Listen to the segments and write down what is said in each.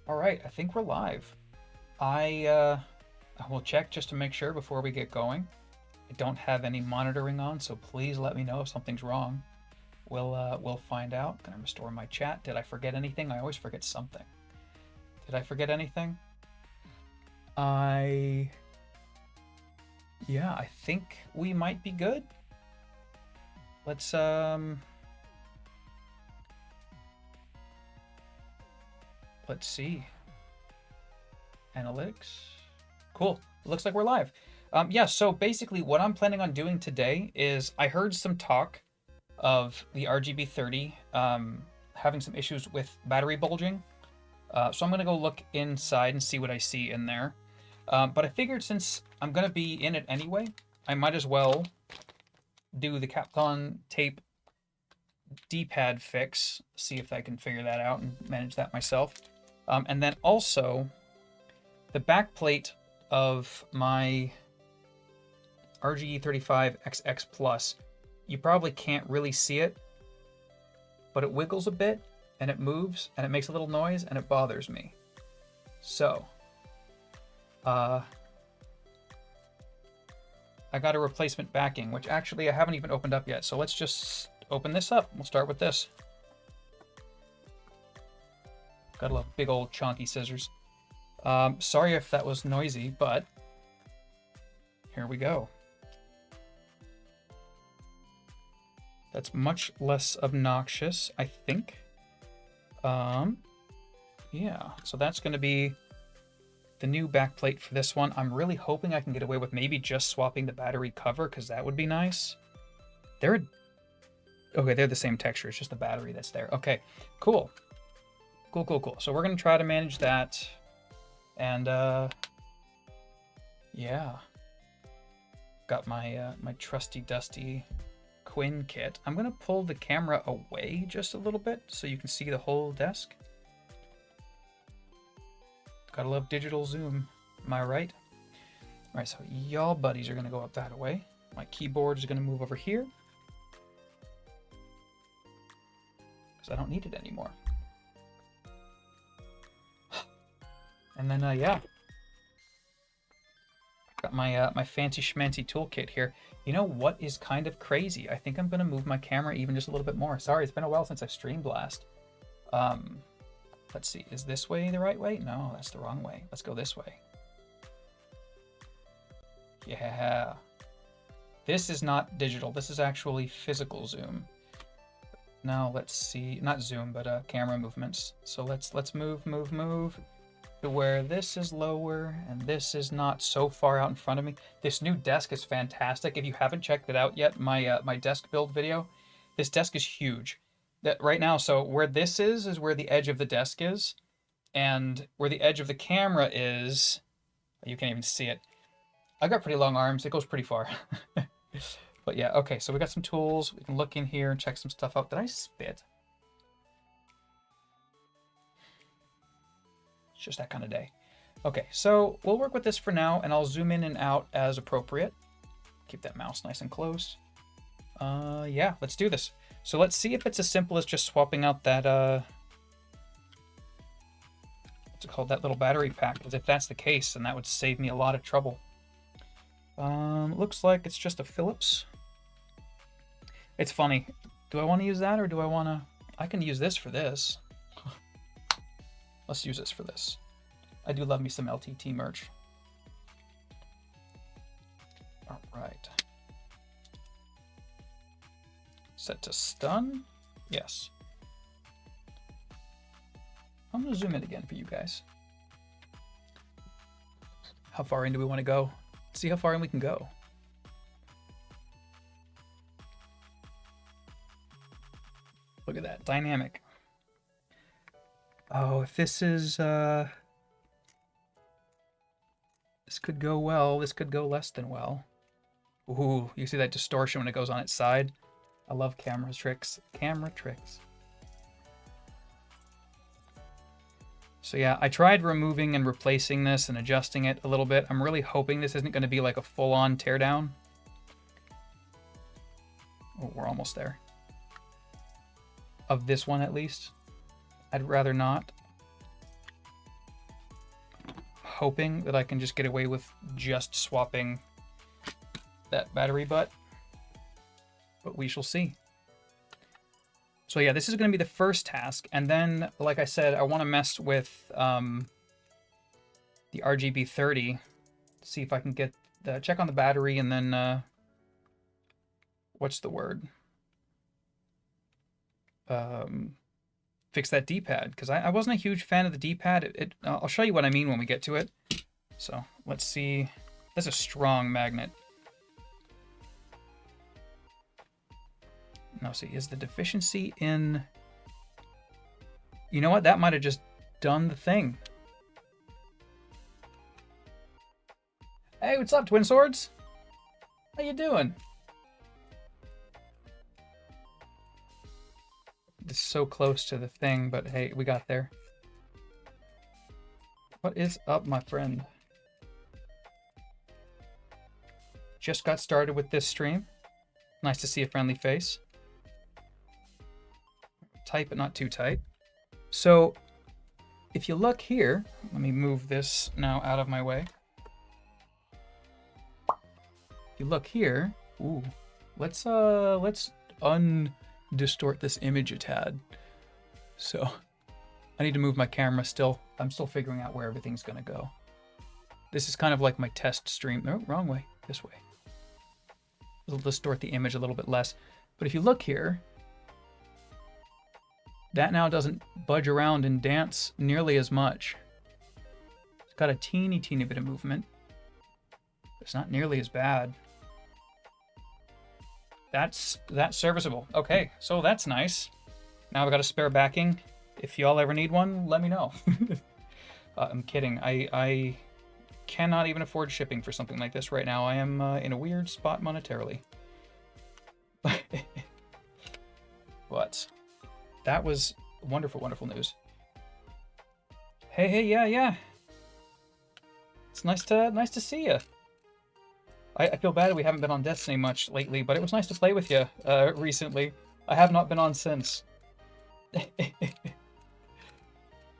All right, I think we're live. I will check just to make sure before we get going. I don't have any monitoring on, so please let me know if something's wrong. We'll find out. Gonna restore my chat. Did I forget anything? I always forget something. Did I forget anything? Yeah, I think we might be good. Let's see. Analytics. Cool. It looks like we're live. Yeah, so basically what I'm planning on doing today is I heard some talk of the RGB30 having some issues with battery bulging. So I'm going to go look inside and see what I see in there. But I figured since I'm going to be in it anyway, I might as well do the Capcom tape D-pad fix, see if I can figure that out and manage that myself. And then also the back plate of my RGB30XX Plus, you probably can't really see it, but it wiggles a bit and it moves and it makes a little noise and it bothers me. So, I got a replacement backing, which actually I haven't even opened up yet. So let's just open this up. We'll start with this. Got a big old chunky scissors. Sorry if that was noisy, but here we go. That's much less obnoxious, I think. Yeah, so that's going to be the new backplate for this one. I'm really hoping I can get away with maybe just swapping the battery cover, because that would be nice. Okay, they're the same texture. It's just the battery that's there. Okay, cool. Cool. So we're going to try to manage that. And, yeah. Got my my trusty dusty Quinn kit. I'm going to pull the camera away just a little bit so you can see the whole desk. Gotta love digital zoom. Am I right? All right, so y'all buddies are going to go up that way. My keyboard is going to move over here, because I don't need it anymore. And then, yeah. Got my my fancy schmancy toolkit here. You know what is kind of crazy? I think I'm going to move my camera even just a little bit more. Sorry, it's been a while since I've streamed last. Let's see, is this way the right way? No, that's the wrong way. Let's go this way. Yeah. This is not digital. This is actually physical zoom. Now let's see, not zoom, but camera movements. So let's move to where this is lower and this is not so far out in front of me. This new desk is fantastic. If you haven't checked it out yet, my my desk build video, this desk is huge. That right now, so where this is where the edge of the desk is, and where the edge of the camera is, you can't even see it. I've got pretty long arms. It goes pretty far. But yeah, okay, so we got some tools. We can look in here and check some stuff out. Did I spit? It's just that kind of day. Okay, so we'll work with this for now, and I'll zoom in and out as appropriate. Keep that mouse nice and close. Yeah, let's do this. So let's see if it's as simple as just swapping out that, what's it called, that little battery pack, because if that's the case, then that would save me a lot of trouble. Looks like it's just a Phillips. It's funny. Do I want to use that, or do I want to... I can use this for this. Let's use this for this. I do love me some LTT merch. All right. Set to stun. Yes. I'm going to zoom in again for you guys. How far in do we want to go? Let's see how far in we can go. Look at that. Dynamic. Oh, if this is... this could go well. This could go less than well. Ooh, you see that distortion when it goes on its side? I love camera tricks. Camera tricks. So yeah, I tried removing and replacing this and adjusting it a little bit. I'm really hoping this isn't going to be like a full-on teardown. Oh, we're almost there. Of this one, at least. I'd rather not. hoping that I can just get away with just swapping that battery butt, but we shall see. So yeah, this is going to be the first task, and then, like I said, I want to mess with the RGB30, see if I can get the check on the battery, and then what's the word? Fix that D-pad, because I wasn't a huge fan of the D-pad. I'll show you what I mean when we get to it. So let's see. That's a strong magnet. Now see, is the deficiency in... You know what? That might have just done the thing. Hey, what's up, Twin Swords? How you doing? It's so close to the thing, but hey, we got there. What is up, my friend? Just got started with this stream. Nice to see a friendly face. Tight, but not too tight. So, if you look here, let me move this now out of my way. If you look here, ooh, let's undistort this image a tad. So, I need to move my camera still. I'm still figuring out where everything's gonna go. This is kind of like my test stream. No, wrong way. This way. It'll distort the image a little bit less. But if you look here, that now doesn't budge around and dance nearly as much. It's got a teeny bit of movement. It's not nearly as bad. That's serviceable. Okay, so that's nice. Now I've got a spare backing. If y'all ever need one, let me know. I'm kidding. I cannot even afford shipping for something like this right now. I am in a weird spot monetarily. But that was wonderful, wonderful news. Hey, yeah. It's nice to see you. I feel bad that we haven't been on Destiny much lately, but it was nice to play with you recently. I have not been on since.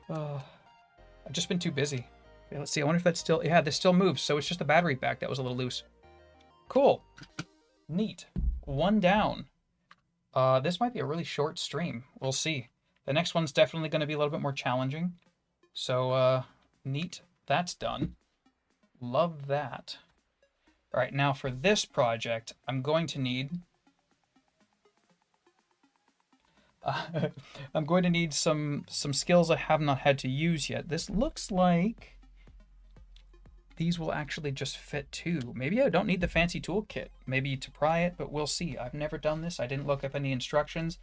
I've just been too busy. Okay, let's see. I wonder if that's still... Yeah, this still moves, so it's just the battery pack that was a little loose. Cool. Neat. One down. This might be a really short stream. We'll see. The next one's definitely going to be a little bit more challenging. So, neat. That's done. Love that. All right, now for this project, I'm going to need... I'm going to need some skills I have not had to use yet. This looks like these will actually just fit too. Maybe I don't need the fancy toolkit. Maybe to pry it, but we'll see. I've never done this. I didn't look up any instructions.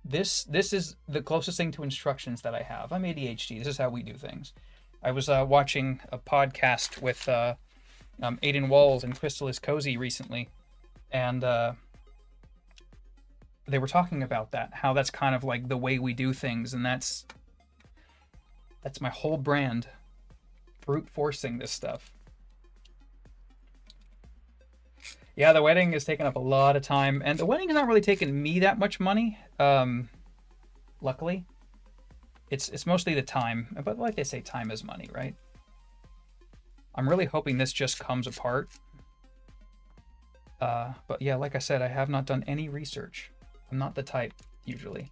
This is the closest thing to instructions that I have. I'm ADHD. This is how we do things. I was watching a podcast with Aiden Walls and Crystal is Cozy recently, and they were talking about that, how that's kind of like the way we do things, and that's my whole brand. Brute forcing this stuff. Yeah, the wedding is taking up a lot of time, and the wedding is not really taking me that much money. Luckily, it's mostly the time. But like they say, time is money, right? I'm really hoping this just comes apart. But yeah, like I said, I have not done any research. I'm not the type usually.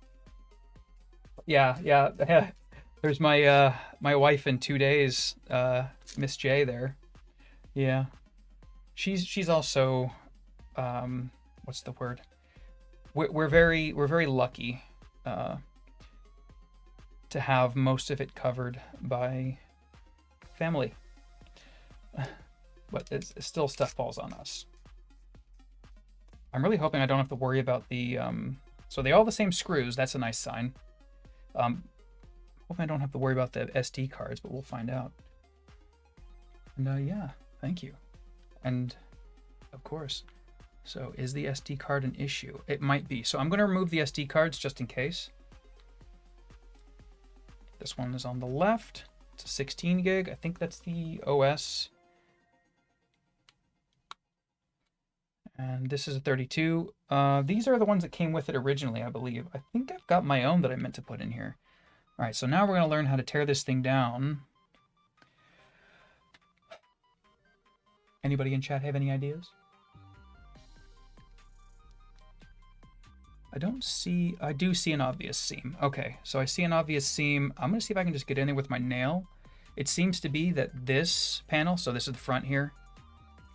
Yeah. There's my my wife in 2 days, Miss J there. Yeah. She's also what's the word? We're very lucky to have most of it covered by family. But it's still stuff falls on us. I'm really hoping I don't have to worry about the so they all have the same screws. That's a nice sign. Hoping I don't have to worry about the SD cards, but we'll find out. And yeah, thank you. And of course, so is the SD card an issue? It might be. So I'm going to remove the SD cards just in case. This one is on the left. It's a 16 gig. I think that's the OS. And this is a 32. These are the ones that came with it originally, I believe. I think I've got my own that I meant to put in here. All right, so now we're going to learn how to tear this thing down. Anybody in chat have any ideas? I do see an obvious seam. Okay, so I see an obvious seam. I'm gonna see if I can just get in there with my nail. It seems to be that this panel, so this is the front here,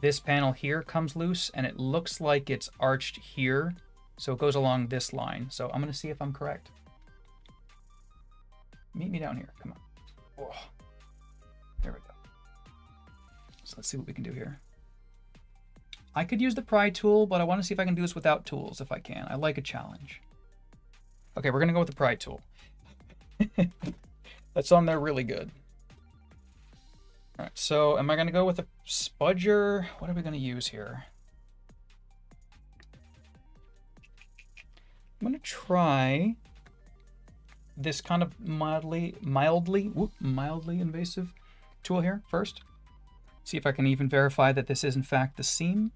this panel here comes loose, and it looks like it's arched here, so it goes along this line. So I'm gonna see if I'm correct. Meet me down here, come on. Oh, there we go. So let's see what we can do here. I could use the pry tool, but I want to see if I can do this without tools if I can. I like a challenge. Okay, we're gonna go with the pry tool. That's on there really good. All right, so am I gonna go with a spudger? What are we gonna use here? I'm gonna try this kind of mildly invasive tool here first. See if I can even verify that this is in fact the seam.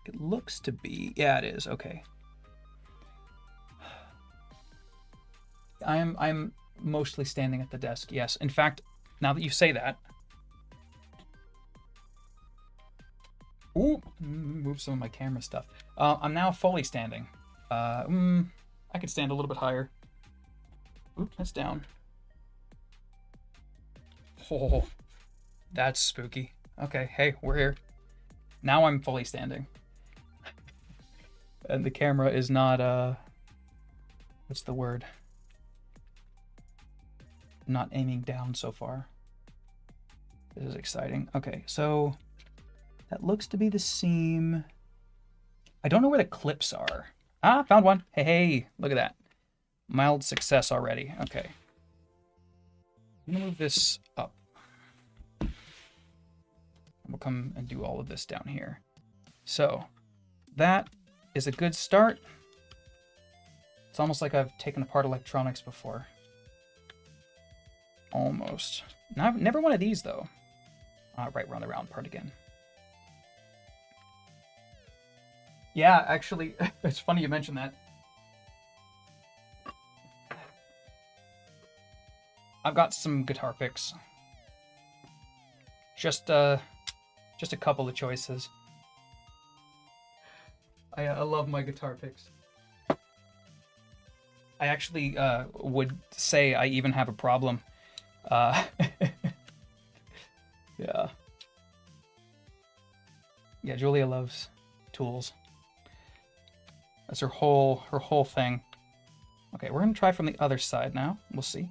It looks to be, yeah, it is, okay. I'm mostly standing at the desk, yes. In fact, now that you say that, ooh, move some of my camera stuff. I'm now fully standing. I could stand a little bit higher. Oop, that's down. Oh, that's spooky. Okay, hey, we're here. Now I'm fully standing. And the camera is not, what's the word? Not aiming down so far. This is exciting. Okay, so that looks to be the seam. I don't know where the clips are. Ah, found one. Hey, hey, look at that. Mild success already. Okay. I'm gonna move this up. We'll come and do all of this down here. So that is a good start. It's almost like I've taken apart electronics before. Almost. Never one of these though. Right, we're on the round part again. Yeah, actually, it's funny you mentioned that. I've got some guitar picks. Just a couple of choices. I love my guitar picks. I actually would say I even have a problem. Yeah. Yeah, Julia loves tools. That's her whole thing. Okay, we're gonna try from the other side now. We'll see.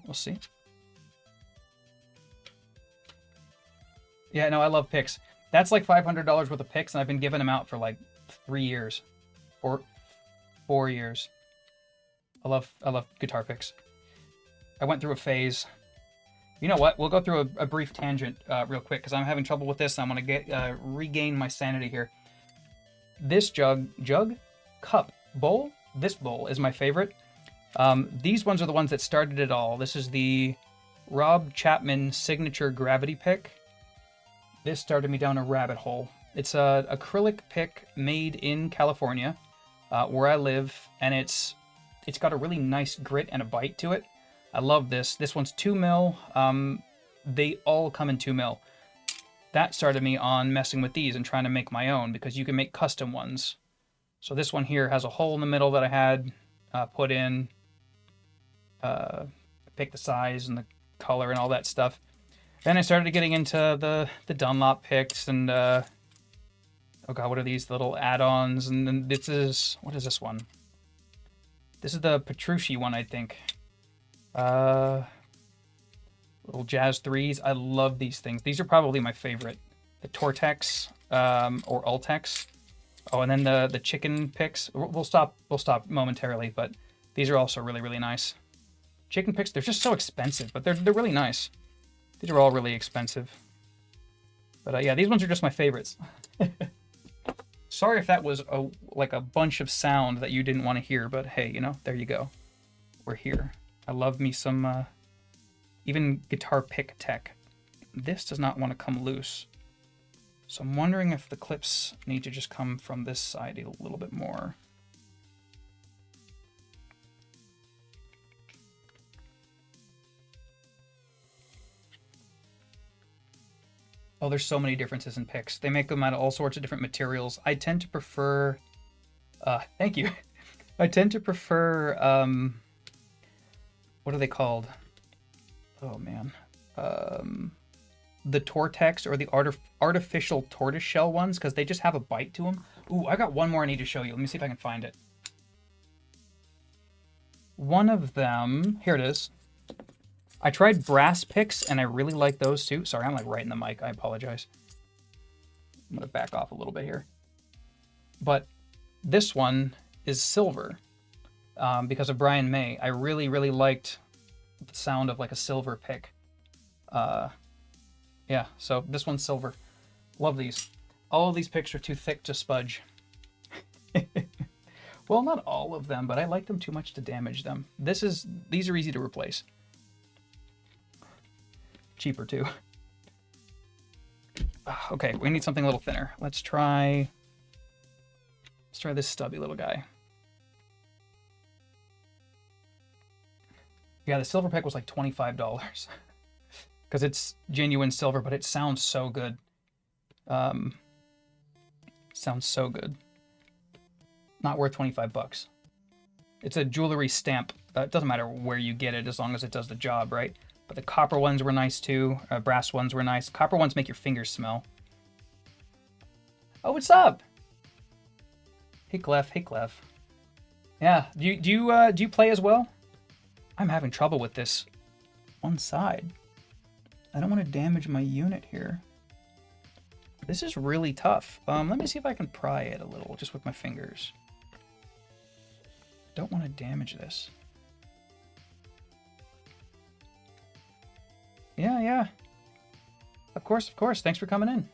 Yeah, no, I love picks. That's like $500 worth of picks, and I've been giving them out for like 3 years, or 4 years. I love guitar picks. I went through a phase. You know what? We'll go through a brief tangent real quick because I'm having trouble with this. I'm gonna regain my sanity here. This cup, bowl. This bowl is my favorite. These ones are the ones that started it all. This is the Rob Chapman signature gravity pick. This started me down a rabbit hole. It's an acrylic pick made in California, where I live, and it's got a really nice grit and a bite to it. I love this. This one's 2 mil. They all come in 2 mil. That started me on messing with these and trying to make my own because you can make custom ones. So this one here has a hole in the middle that I had put in. Pick the size and the color and all that stuff. Then I started getting into the Dunlop picks and oh god, what are these little add-ons? And then this is, what is this one? This is the Petrucci one, I think. Little Jazz 3s. I love these things. These are probably my favorite. The Tortex or Ultex. Oh, and then the chicken picks. We'll stop momentarily, but these are also really, really nice. Chicken picks, they're just so expensive, but they're really nice. These are all really expensive. But yeah, these ones are just my favorites. Sorry if that was like a bunch of sound that you didn't want to hear, but hey, you know, there you go. We're here. I love me some even guitar pick tech. This does not want to come loose. So I'm wondering if the clips need to just come from this side a little bit more. Oh, there's so many differences in picks. They make them out of all sorts of different materials. I tend to prefer... thank you. I tend to prefer... what are they called? Oh, man. The Tortex or the artificial tortoiseshell ones, because they just have a bite to them. Ooh, I got one more I need to show you. Let me see if I can find it. One of them... Here it is. I tried brass picks, and I really like those too. Sorry, I'm like right in the mic. I apologize. I'm going to back off a little bit here. But this one is silver because of Brian May. I really, really liked the sound of like a silver pick. Yeah, so this one's silver. Love these. All of these picks are too thick to spudge. Well, not all of them, but I like them too much to damage them. These are easy to replace. Cheaper too. Okay, we need something a little thinner. Let's try this stubby little guy. Yeah, the silver pick was like $25 because it's genuine silver, but it sounds so good. Sounds so good. Not worth 25 bucks. It's a jewelry stamp. It doesn't matter where you get it as long as it does the job, right? But the copper ones were nice too. Brass ones were nice. Copper ones make your fingers smell. Oh, what's up? Hey, Clef. Hey, Clef. Yeah. Do you play as well? I'm having trouble with this one side. I don't want to damage my unit here. This is really tough. Let me see if I can pry it a little just with my fingers. Don't want to damage this. Yeah. Of course. Thanks for coming in.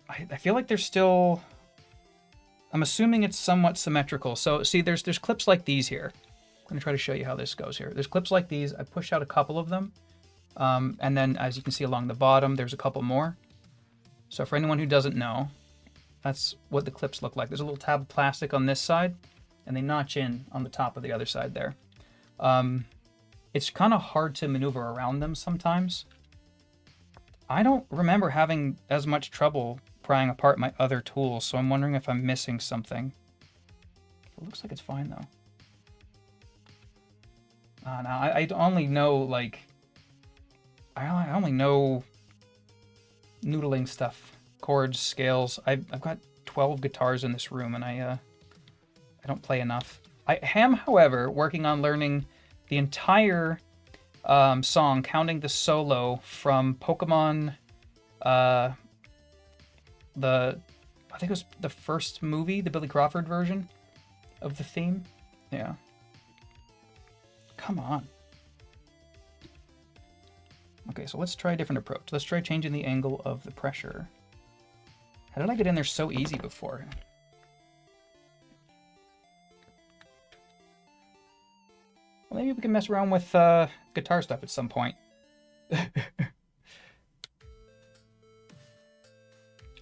I feel like there's still... I'm assuming it's somewhat symmetrical. So, see, there's clips like these here. I'm going to try to show you how this goes here. There's clips like these. I pushed out a couple of them. And then, as you can see along the bottom, there's a couple more. So for anyone who doesn't know, that's what the clips look like. There's a little tab of plastic on this side, and they notch in on the top of the other side there. It's kind of hard to maneuver around them sometimes. I don't remember having as much trouble prying apart my other tools, so I'm wondering if I'm missing something. It looks like it's fine, though. No, I only know, like... I only know noodling stuff. Chords, scales. I've got 12 guitars in this room, and I don't play enough. I am, however, working on learning the entire song, counting the solo from Pokemon, I think it was the first movie, the Billy Crawford version of the theme. Yeah. Come on. Okay, so let's try a different approach. Let's try changing the angle of the pressure. How did I get in there so easy before? Well, maybe we can mess around with guitar stuff at some point.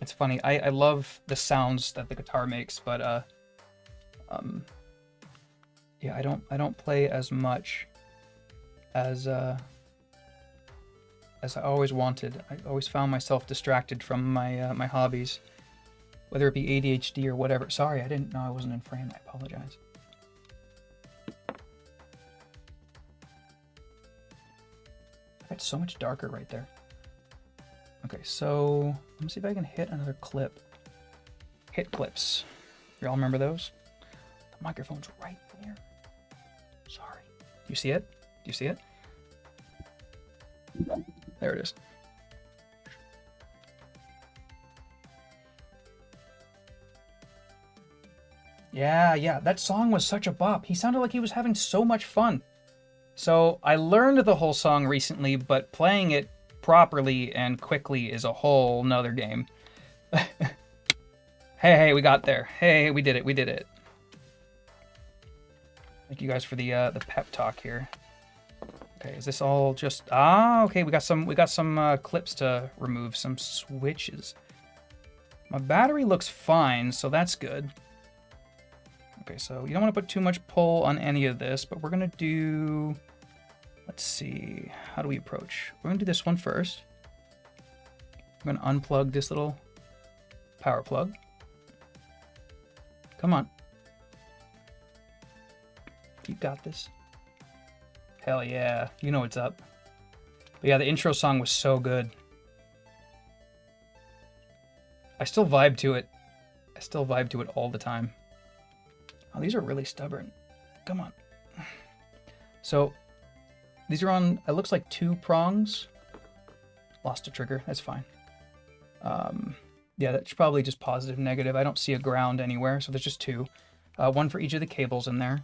It's funny. I love the sounds that the guitar makes, but yeah, I don't play as much as I always wanted. I always found myself distracted from my my hobbies, whether it be ADHD or whatever. Sorry, I didn't know I wasn't in frame. I apologize. It's so much darker right there. Okay, so let me see if I can hit another clip. Hit clips. You all remember those? The microphone's right there. Sorry. You see it? Do you see it? There it is. Yeah, that song was such a bop. He sounded like he was having so much fun. So I learned the whole song recently, but playing it properly and quickly is a whole nother game. Hey, we got there. Hey, we did it. Thank you guys for the pep talk here. Okay, is this all just... okay, we got some clips to remove, some switches. My battery looks fine, so that's good. Okay, so you don't want to put too much pull on any of this, but we're going to do... Let's see, how do we approach? We're going to do this one first. I'm gonna unplug this little power plug. Come on. You got this. Hell yeah, you know what's up. But yeah, the intro song was so good. I still vibe to it. I still vibe to it all the time. Oh, these are really stubborn. Come on. So, these are on, it looks like 2 prongs. Lost a trigger, that's fine. Yeah, that's probably just positive, negative. I don't see a ground anywhere, so there's just 2. 1 for each of the cables in there.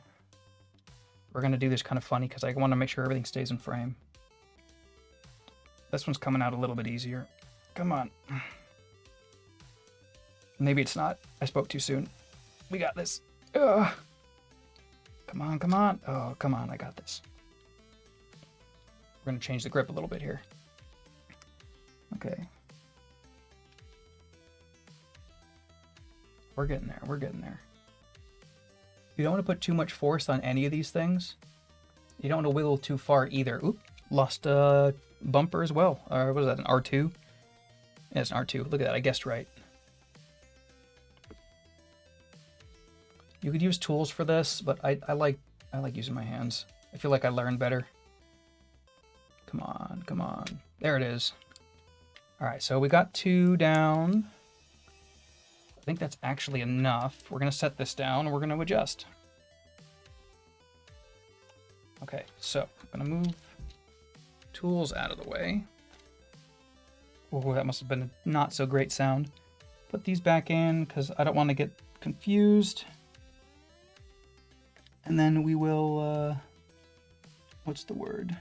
We're gonna do this kind of funny because I want to make sure everything stays in frame. This one's coming out a little bit easier. Come on. Maybe it's not. I spoke too soon. We got this. Ugh. Come on, come on. Oh, come on, I got this. We're gonna change the grip a little bit here. Okay. We're getting there, we're getting there. You don't want to put too much force on any of these things. You don't want to wiggle too far either. Oop, lost a bumper as well. What was that, an R2? Yeah, it's an R2. Look at that, I guessed right. You could use tools for this, but I like using my hands. I feel like I learn better. Come on, come on. There it is. All right, so we got 2 down. I think that's actually enough. We're gonna set this down and we're gonna adjust. Okay, so I'm gonna move tools out of the way. Oh, that must have been a not so great sound. Put these back in because I don't want to get confused. And then we will, what's the word?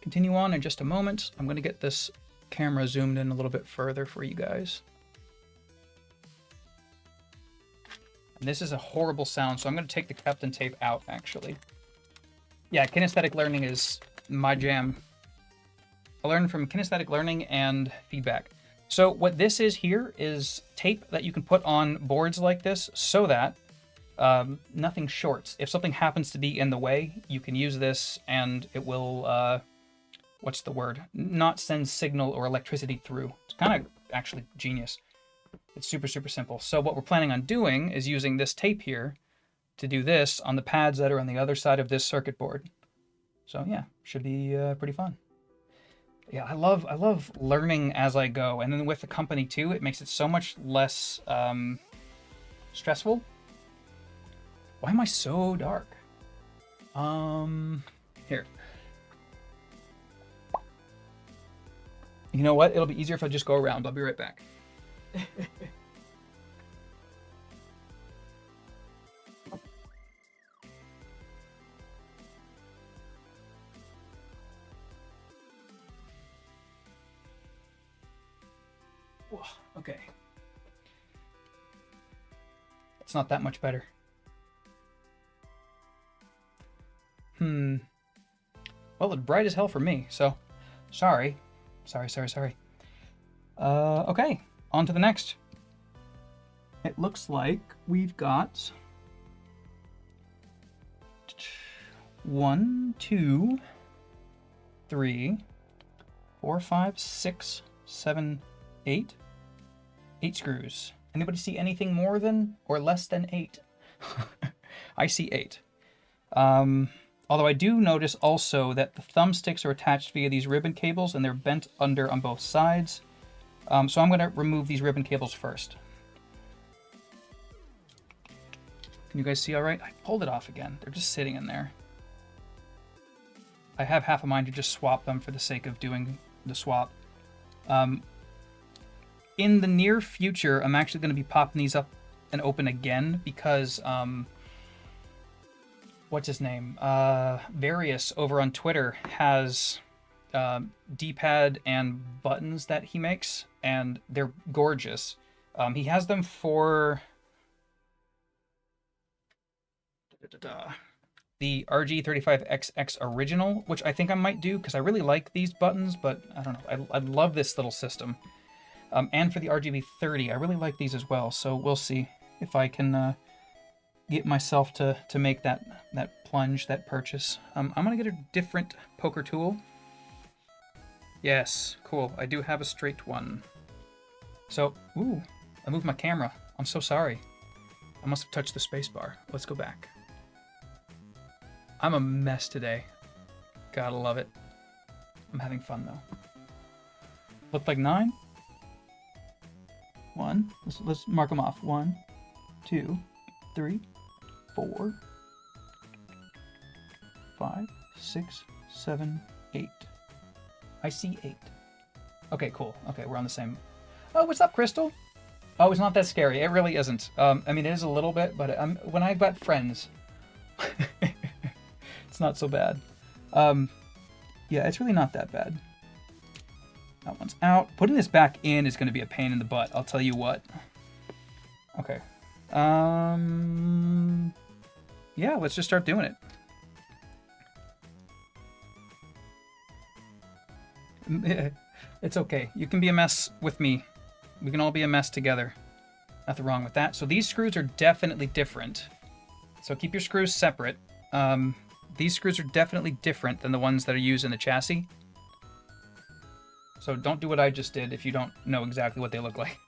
Continue on in just a moment. I'm gonna get this camera zoomed in a little bit further for you guys. And this is a horrible sound, so I'm going to take the Captain tape out, actually. Yeah, kinesthetic learning is my jam. I learned from kinesthetic learning and feedback. So what this is here is tape that you can put on boards like this so that nothing shorts. If something happens to be in the way, you can use this and it will, what's the word? Not send signal or electricity through. It's kind of actually genius. It's super, super simple. So what we're planning on doing is using this tape here to do this on the pads that are on the other side of this circuit board. So yeah, should be pretty fun. Yeah, I love learning as I go. And then with the company too, it makes it so much less stressful. Why am I so dark? Here. You know what? It'll be easier if I just go around. I'll be right back. Whoa, okay. It's not that much better. Well, it's bright as hell for me, so sorry. Sorry. Okay, on to the next. It looks like we've got 1, 2, 3, 4, 5, 6, 7, 8. 8 screws. Anybody see anything more than or less than 8? I see 8. Although I do notice also that the thumbsticks are attached via these ribbon cables and they're bent under on both sides. So I'm going to remove these ribbon cables first. Can you guys see all right? I pulled it off again. They're just sitting in there. I have half a mind to just swap them for the sake of doing the swap. In the near future, I'm actually going to be popping these up and open again because... what's his name? Various over on Twitter has D-pad and buttons that he makes, and they're gorgeous. He has them for the RG35XX original, which I think I might do because I really like these buttons, but I don't know. I love this little system. And for the RGB30, I really like these as well, so we'll see if I can... get myself to make that plunge, that purchase. I'm gonna get a different poker tool. Yes, cool. I do have a straight one. So, ooh, I moved my camera. I'm so sorry. I must have touched the space bar. Let's go back. I'm a mess today. Gotta love it. I'm having fun though. Looked like 9. 1. Let's mark them off. 1, 2, 3, 4, 5, 6, 7, 8. I see 8. Okay, cool. Okay, we're on the same. Oh, what's up, Crystal? Oh, it's not that scary. It really isn't. I mean, it is a little bit, but when I've got friends, it's not so bad. Yeah, it's really not that bad. That one's out. Putting this back in is going to be a pain in the butt. I'll tell you what. Okay. Yeah, let's just start doing it. It's okay. You can be a mess with me. We can all be a mess together. Nothing wrong with that. So these screws are definitely different. So keep your screws separate. These screws are definitely different than the ones that are used in the chassis. So don't do what I just did if you don't know exactly what they look like.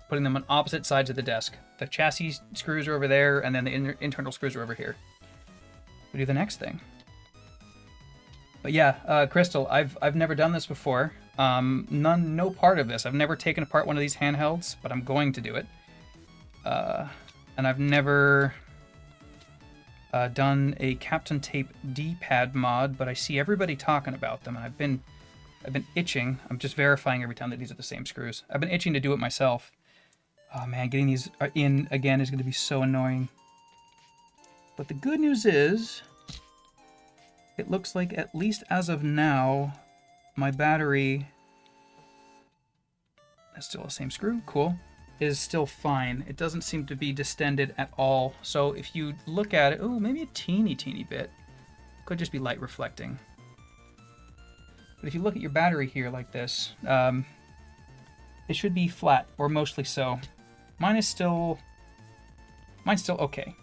Putting them on opposite sides of the desk. The chassis screws are over there, and then the internal screws are over here. We do the next thing. But yeah, Crystal, I've never done this before. No part of this. I've never taken apart one of these handhelds, but I'm going to do it. And I've never done a Captain Tape D-pad mod, but I see everybody talking about them, and I've been itching. I'm just verifying every time that these are the same screws. I've been itching to do it myself. Oh man, getting these in again is going to be so annoying. But the good news is, it looks like, at least as of now, my battery, that's still the same screw, cool, is still fine. It doesn't seem to be distended at all. So if you look at it, oh, maybe a teeny bit. Could just be light reflecting. But if you look at your battery here like this, it should be flat, or mostly so. Mine's still okay.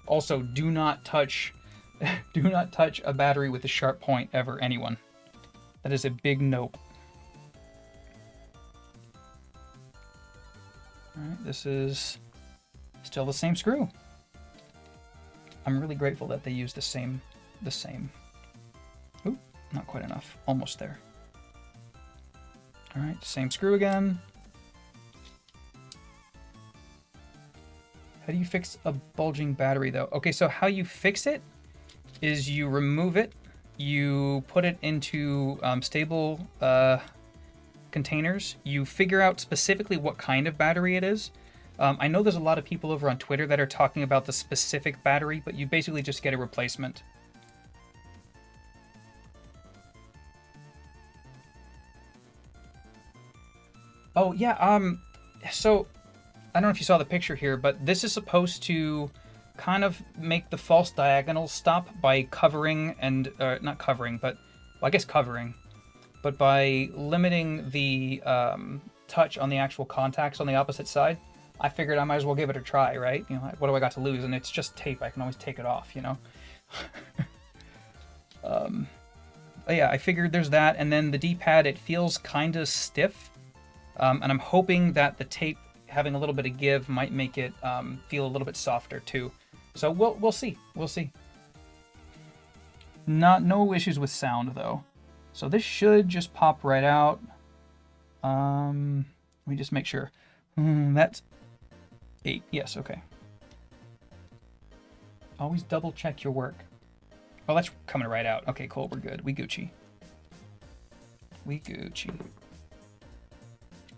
Also, do not touch a battery with a sharp point ever, anyone. That is a big nope. Alright, this is still the same screw. I'm really grateful that they use the same. Oop, not quite enough. Almost there. Alright, same screw again. How do you fix a bulging battery though? Okay, so how you fix it is you remove it, you put it into stable containers, you figure out specifically what kind of battery it is. I know there's a lot of people over on Twitter that are talking about the specific battery, but you basically just get a replacement. Oh yeah, so I don't know if you saw the picture here, but this is supposed to kind of make the false diagonals stop by covering and, not covering, but, well, I guess covering, but by limiting the touch on the actual contacts on the opposite side. I figured I might as well give it a try, right? You know, what do I got to lose? And it's just tape. I can always take it off, you know? But yeah, I figured there's that. And then the D-pad, it feels kind of stiff. And I'm hoping that the tape having a little bit of give might make it feel a little bit softer too. So we'll see. We'll see. No issues with sound though. So this should just pop right out. Let me just make sure. That's 8. Yes, okay. Always double check your work. Oh, that's coming right out. Okay, cool. We're good. We Gucci. We Gucci.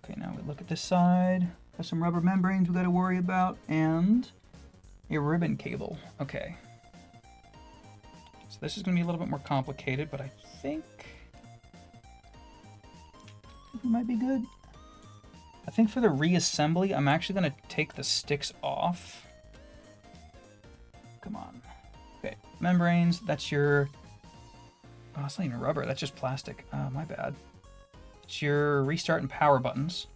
Okay, now we look at this side. Got some rubber membranes we got to worry about, and a ribbon cable. Okay. So this is going to be a little bit more complicated, but I think it might be good. I think for the reassembly, I'm actually going to take the sticks off. Come on. Okay, membranes, that's your... Oh, it's not even rubber, that's just plastic. Oh, my bad. It's your restart and power buttons.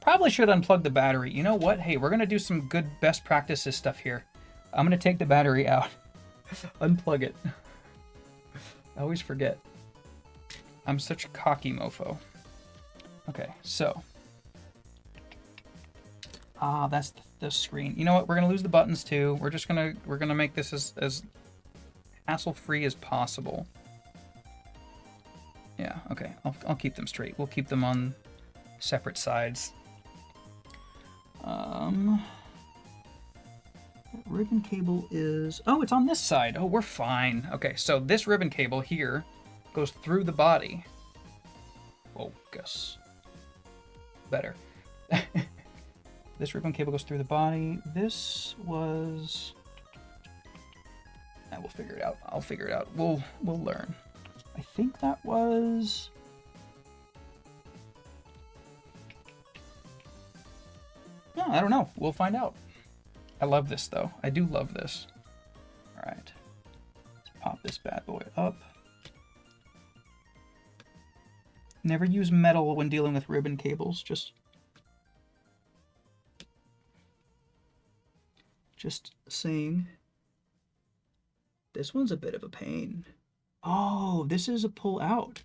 Probably should unplug the battery. You know what? Hey, we're going to do some good best practices stuff here. I'm going to take the battery out. Unplug it. I always forget. I'm such a cocky mofo. Okay, so. Ah, that's the screen. You know what? We're gonna lose the buttons too. We're gonna make this as hassle-free as possible. Yeah, okay. I'll keep them straight. We'll keep them on separate sides. Ribbon cable is... Oh, it's on this side. Oh, we're fine. Okay, so this ribbon cable here goes through the body. Focus. Better. This ribbon cable goes through the body. This was... we'll figure it out. I'll figure it out. We'll learn. I think that was... No, I don't know. We'll find out. I love this, though. I do love this. All right. Let's pop this bad boy up. Never use metal when dealing with ribbon cables. Just saying. This one's a bit of a pain. Oh, this is a pull out.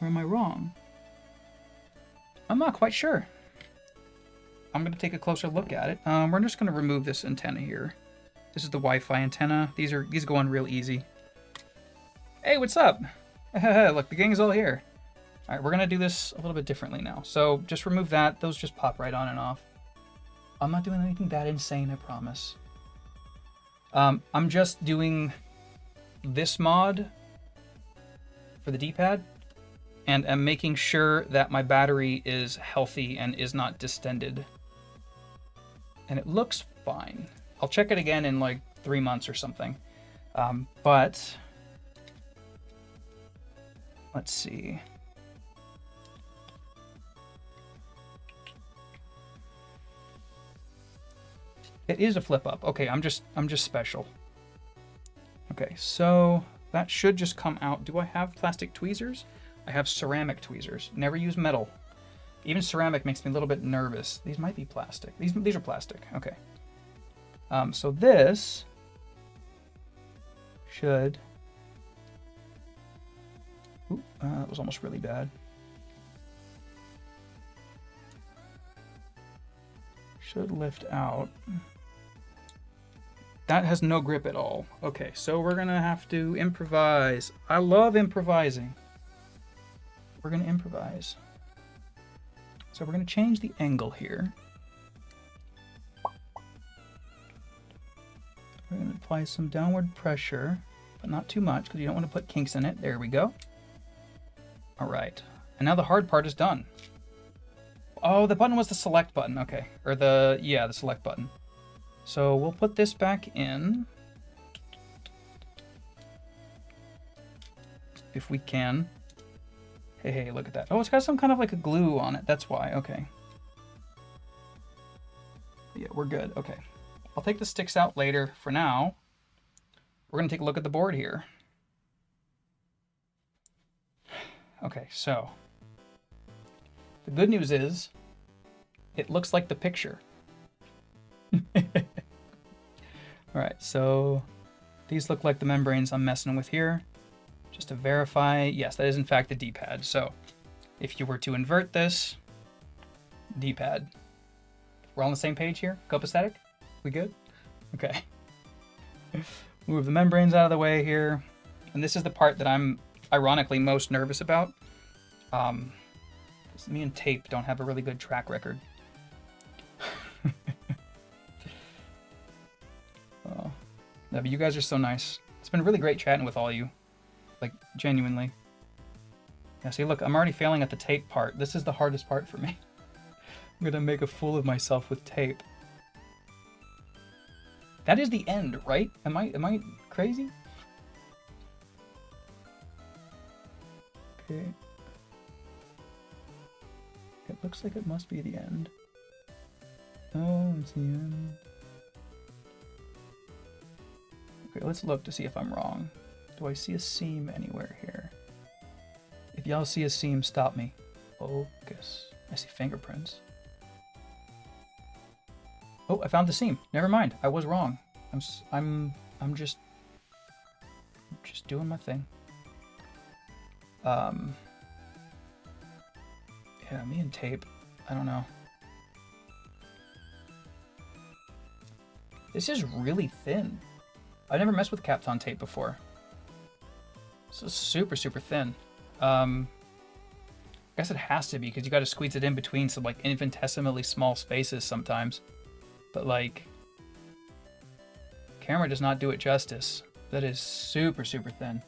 Or am I wrong? I'm not quite sure. I'm going to take a closer look at it. We're just going to remove this antenna here. This is the Wi-Fi antenna. These go on real easy. Hey, what's up? Look, the gang's all here. All right, we're going to do this a little bit differently now. So just remove that. Those just pop right on and off. I'm not doing anything that insane, I promise. I'm just doing this mod for the D-pad, and I'm making sure that my battery is healthy and is not distended. And it looks fine. I'll check it again in like 3 months or something. But let's see. It is a flip up. Okay, I'm just special. Okay, so that should just come out. Do I have plastic tweezers? I have ceramic tweezers. Never use metal. Even ceramic makes me a little bit nervous. These might be plastic. These are plastic. Okay. So this should... Ooh, that was almost really bad. Should lift out. That has no grip at all. Okay, so we're gonna have to improvise. I love improvising. We're gonna improvise. So we're gonna change the angle here. We're gonna apply some downward pressure, but not too much because you don't want to put kinks in it. There we go. All right, and now the hard part is done. Oh, the button was the select button, okay. Or the select button. So we'll put this back in. If we can. Hey, look at that. Oh, it's got some kind of like a glue on it. That's why, okay. Yeah, we're good, okay. I'll take the sticks out later. For now, we're gonna take a look at the board here. Okay, so. The good news is, it looks like the picture. All right, so these look like the membranes I'm messing with here. Just to verify, yes, that is in fact the D-pad. So if you were to invert this, D-pad. We're on the same page here? Copacetic? We good? Okay. Move the membranes out of the way here. And this is the part that I'm ironically most nervous about. Me and tape don't have a really good track record. Oh, no, but you guys are so nice. It's been really great chatting with all you. Like, genuinely. Yeah, see, look, I'm already failing at the tape part. This is the hardest part for me. I'm gonna make a fool of myself with tape. That is the end, right? Am I crazy? Okay. It looks like it must be the end. Oh, it's the end. Okay, let's look to see if I'm wrong. Do I see a seam anywhere here? If y'all see a seam, stop me. Focus. I see fingerprints. Oh, I found the seam. Never mind. I was wrong. I'm just doing my thing. Yeah, me and tape. I don't know. This is really thin. I've never messed with Kapton tape before. This is super, super thin. I guess it has to be because you got to squeeze it in between some like infinitesimally small spaces sometimes. But like, camera does not do it justice. That is super, super thin.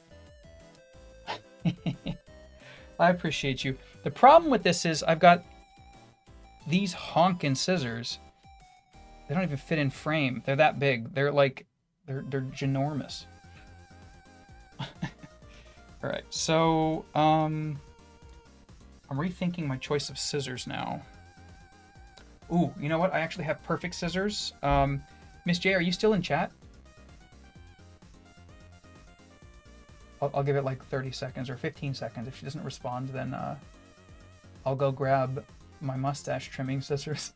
I appreciate you. The problem with this is I've got these honkin' scissors. They don't even fit in frame. They're that big. They're like, they're ginormous. All right, so I'm rethinking my choice of scissors now. Ooh, you know what? I actually have perfect scissors. Miss J, are you still in chat? I'll give it like 30 seconds or 15 seconds. If she doesn't respond, then I'll go grab my mustache trimming scissors.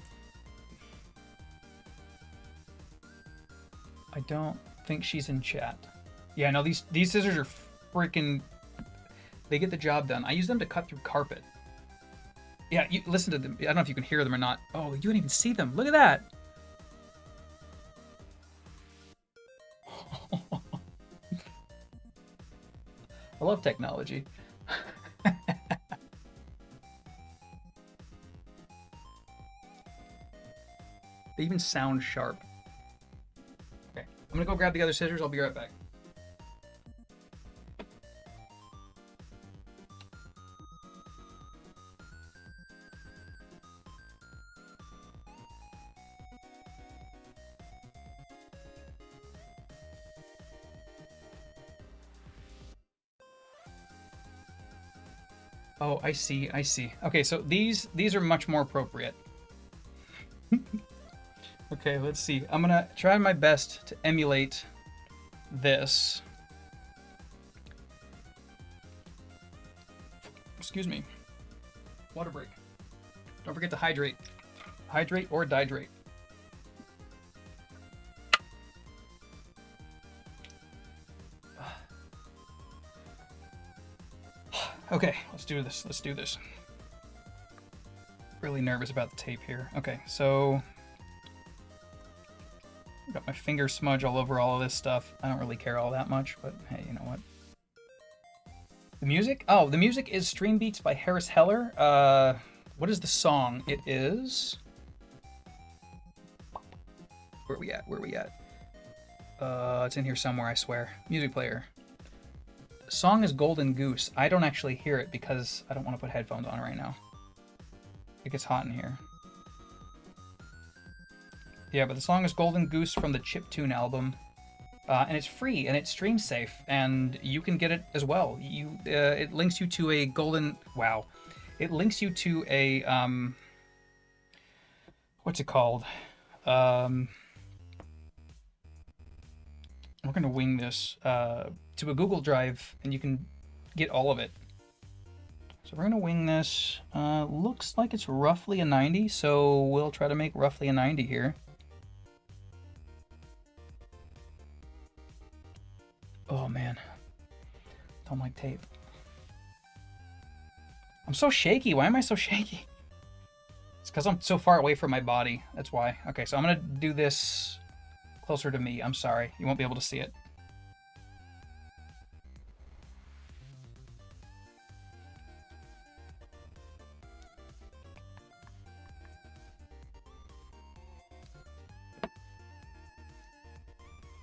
I don't think she's in chat. Yeah, no, these scissors are freaking... They get the job done. I use them to cut through carpet. Yeah, you listen to them. I don't know if you can hear them or not. Oh, you didn't even see them. Look at that. I love technology. They even sound sharp. Okay, I'm gonna go grab the other scissors. I'll be right back. Oh, I see, I see. Okay, so these are much more appropriate. Okay, let's see. I'm gonna try my best to emulate this. Excuse me. Water break. Don't forget to hydrate. Hydrate or dihydrate. Okay, let's do this. Let's do this. Really nervous about the tape here. Okay, so got my finger smudge all over all of this stuff. I don't really care all that much, but hey, you know what? The music? Oh, the music is Stream Beats by Harris Heller. What is the song? It is... Where are we at? Where are we at? It's in here somewhere, I swear. Music player. The song is Golden Goose. I don't actually hear it because I don't want to put headphones on right now. It gets hot in here. Yeah, but the song is Golden Goose from the Chiptune album. And it's free, and it's stream safe, and you can get it as well. It links you to a golden... Wow. It links you to a... what's it called? We're going to wing this to a Google Drive, and you can get all of it. So we're going to wing this. Looks like it's roughly a 90, so we'll try to make roughly a 90 here. Oh, man. Don't like tape. I'm so shaky. Why am I so shaky? It's because I'm so far away from my body. That's why. Okay, so I'm going to do this closer to me. I'm sorry. You won't be able to see it.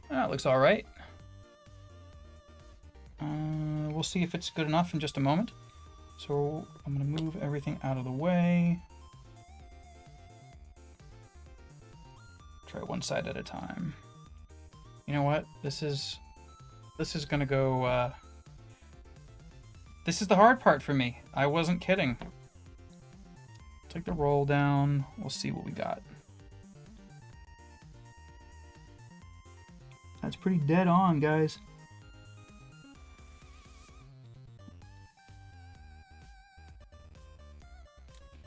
That looks all right. We'll see if it's good enough in just a moment. So I'm going to move everything out of the way. Try one side at a time. You know what? This is going to go... This is the hard part for me. I wasn't kidding. Take the roll down. We'll see what we got. That's pretty dead on, guys.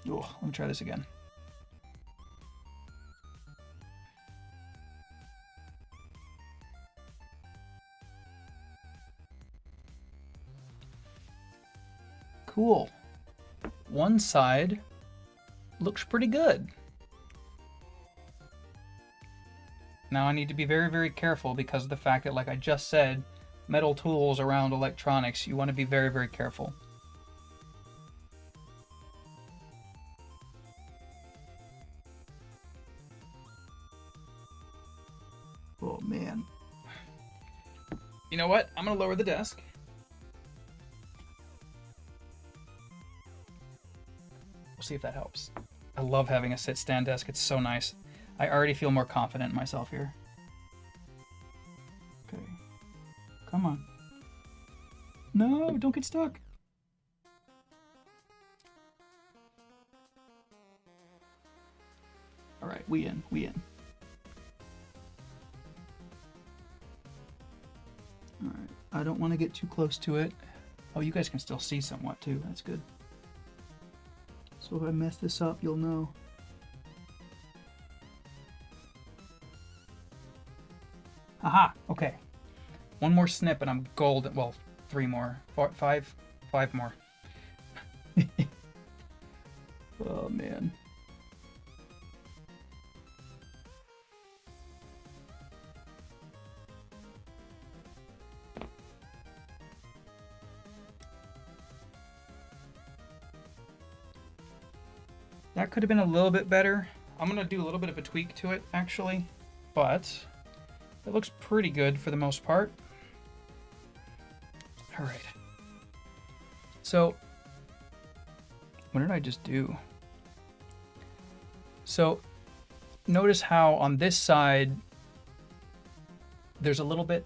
Oh, let me try this again. Cool. One side looks pretty good. Now I need to be very, very careful because of the fact that, like I just said, metal tools around electronics, you want to be very, very careful. Oh man. You know what? I'm gonna lower the desk. We'll see if that helps. I love having a sit-stand desk. It's so nice. I already feel more confident in myself here. Okay. Come on. No, don't get stuck. All right, we in. All right, I don't want to get too close to it. Oh, you guys can still see somewhat too. That's good. So if I mess this up, you'll know. Aha, okay. One more snip and I'm golden. Well, 3 more. 5 more. Oh, man. That could have been a little bit better. I'm going to do a little bit of a tweak to it, actually. But it looks pretty good for the most part. All right. So, what did I just do? So, notice how on this side, there's a little bit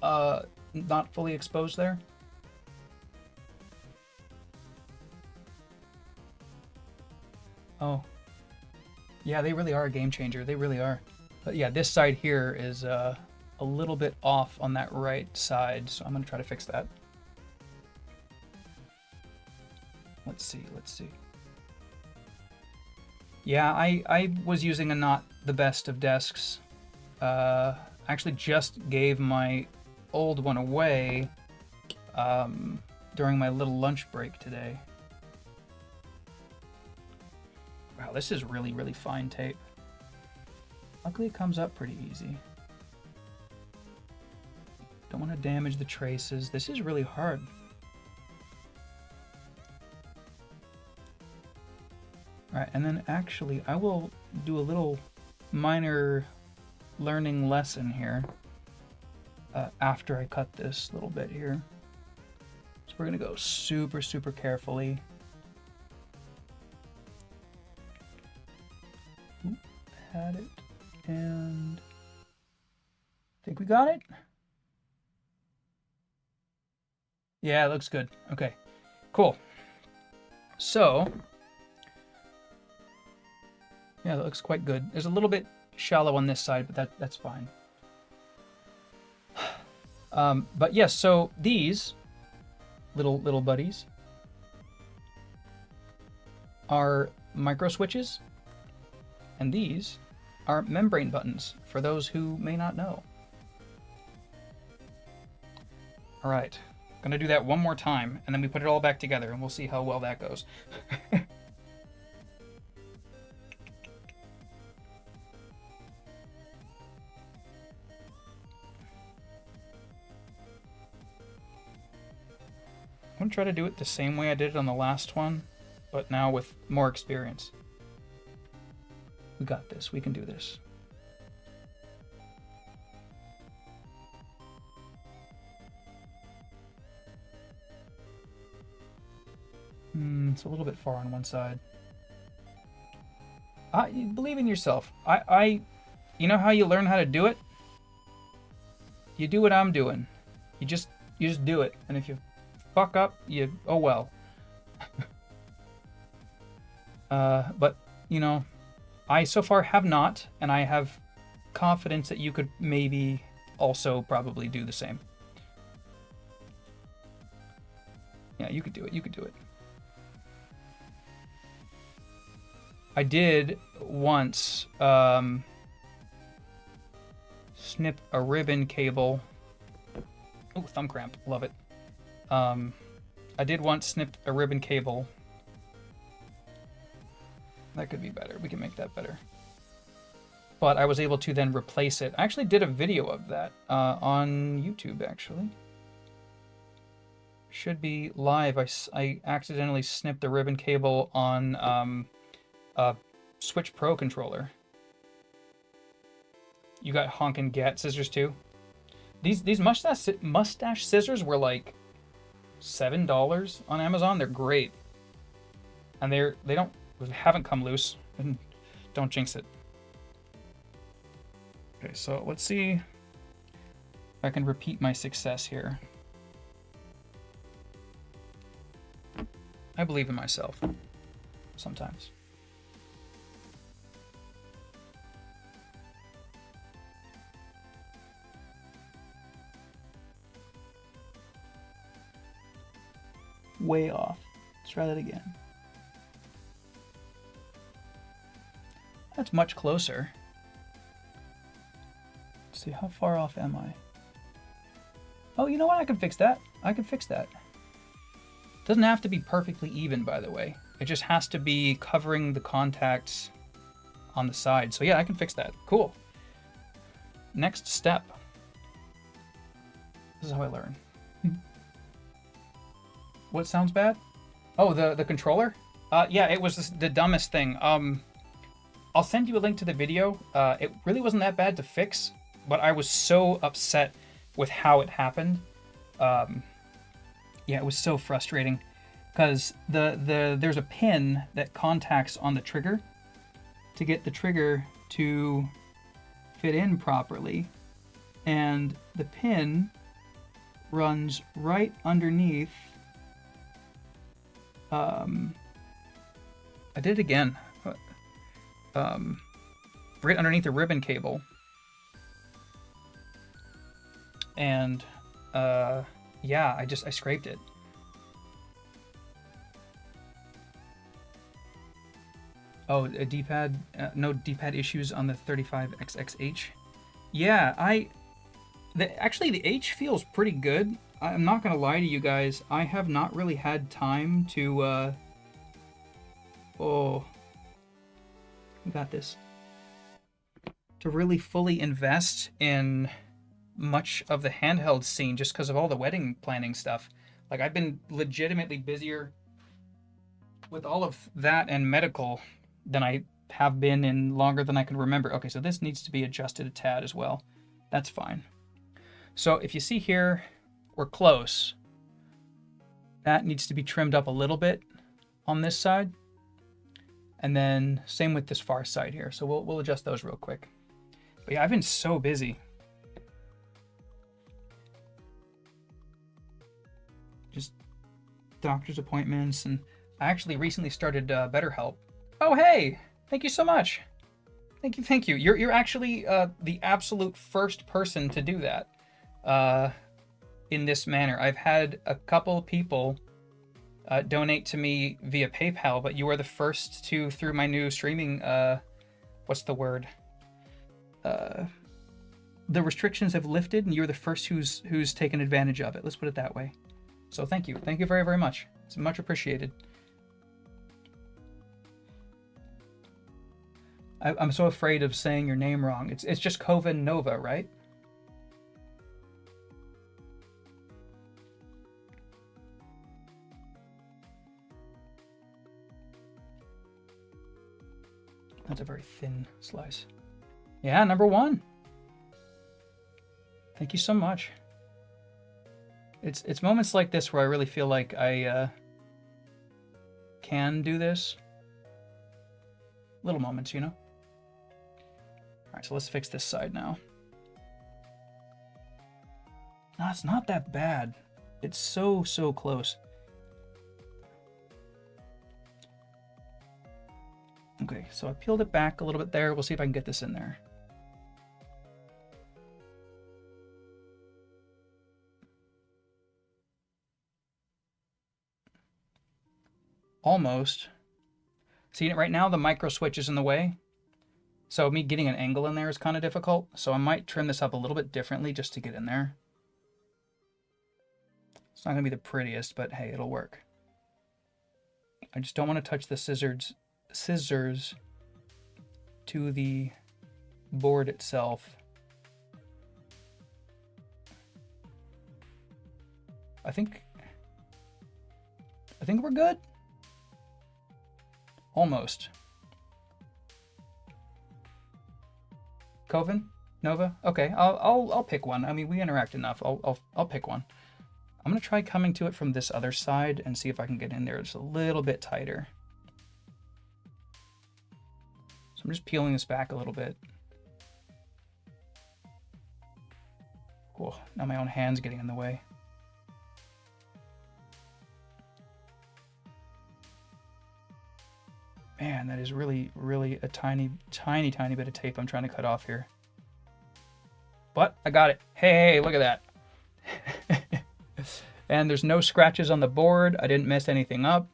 not fully exposed there. Oh, yeah, they really are a game changer. They really are. But yeah, this side here is a little bit off on that right side, so I'm going to try to fix that. Let's see. Yeah, I was using a not the best of desks. Actually just gave my old one away during my little lunch break today. Wow, this is really, really fine tape. Luckily it comes up pretty easy. Don't want to damage the traces. This is really hard. Alright, and then actually I will do a little minor learning lesson here after I cut this little bit here. So we're going to go super, super carefully. Had it, and I think we got it. Yeah, it looks good. Okay, cool. So, yeah, that looks quite good. There's a little bit shallow on this side, but that's fine. But yes, so these little buddies are micro switches. And these are membrane buttons, for those who may not know. All right, gonna do that one more time, and then we put it all back together, and we'll see how well that goes. I'm gonna try to do it the same way I did it on the last one, but now with more experience. We got this. We can do this. It's a little bit far on one side. Believe in yourself. You know how you learn how to do it? You do what I'm doing. You just do it. And if you fuck up, oh well. But you know, I so far have not, and I have confidence that you could maybe also probably do the same. Yeah, you could do it. You could do it. I did once snip a ribbon cable. Oh, thumb cramp. Love it. I did once snip a ribbon cable. That could be better. We can make that better. But I was able to then replace it. I actually did a video of that on YouTube, actually. Should be live. I accidentally snipped the ribbon cable on a Switch Pro controller. You got honkin' Gat scissors too. These mustache scissors were like $7 on Amazon. They're great, and they haven't come loose. And don't jinx it. Okay, so let's see if I can repeat my success here. I believe in myself sometimes. Way off. Let's try that again. That's much closer. Let's see, how far off am I? Oh, you know what? I can fix that. I can fix that. Doesn't have to be perfectly even, by the way. It just has to be covering the contacts on the side. So yeah, I can fix that. Cool. Next step. This is how I learn. What sounds bad? Oh, the controller? Yeah, it was the dumbest thing. I'll send you a link to the video. It really wasn't that bad to fix, but I was so upset with how it happened. Yeah, it was so frustrating because there's a pin that contacts on the trigger to get the trigger to fit in properly, and the pin runs right underneath. I did it again. Right underneath the ribbon cable, and yeah, I scraped it. Oh, a D-pad, no D-pad issues on the 35XXH. Yeah, actually the H feels pretty good. I'm not gonna lie to you guys. I have not really had time to, oh, we got this. To really fully invest in much of the handheld scene just because of all the wedding planning stuff. Like, I've been legitimately busier with all of that and medical than I have been in longer than I can remember. Okay, so this needs to be adjusted a tad as well. That's fine. So if you see here, we're close. That needs to be trimmed up a little bit on this side. And then same with this far side here. So we'll adjust those real quick. But yeah, I've been so busy. Just doctor's appointments, and I actually recently started BetterHelp. Oh, hey, thank you so much. Thank you. You're actually the absolute first person to do that in this manner. I've had a couple people donate to me via PayPal, but you are the first to, through my new streaming, what's the word? The restrictions have lifted, and you're the first who's taken advantage of it. Let's put it that way. So thank you very, very much. It's much appreciated. I'm so afraid of saying your name wrong. It's just Coven Nova, right? That's a very thin slice. Yeah, number 1. Thank you so much. It's moments like this where I really feel like I can do this. Little moments, you know? All right, so let's fix this side now. No, it's not that bad. It's so close. Okay, so I peeled it back a little bit there. We'll see if I can get this in there. Almost. See, right now the micro switch is in the way. So me getting an angle in there is kind of difficult. So I might trim this up a little bit differently just to get in there. It's not gonna be the prettiest, but hey, it'll work. I just don't want to touch the scissors to the board itself. I think we're good. Almost. Coven? Nova? Okay, I'll pick one. I mean, we interact enough. I'll pick one. I'm gonna try coming to it from this other side and see if I can get in there just a little bit tighter. So I'm just peeling this back a little bit. Cool. Now my own hand's getting in the way. Man, that is really, really a tiny, tiny, tiny bit of tape I'm trying to cut off here. But I got it. Hey, look at that. And there's no scratches on the board. I didn't mess anything up.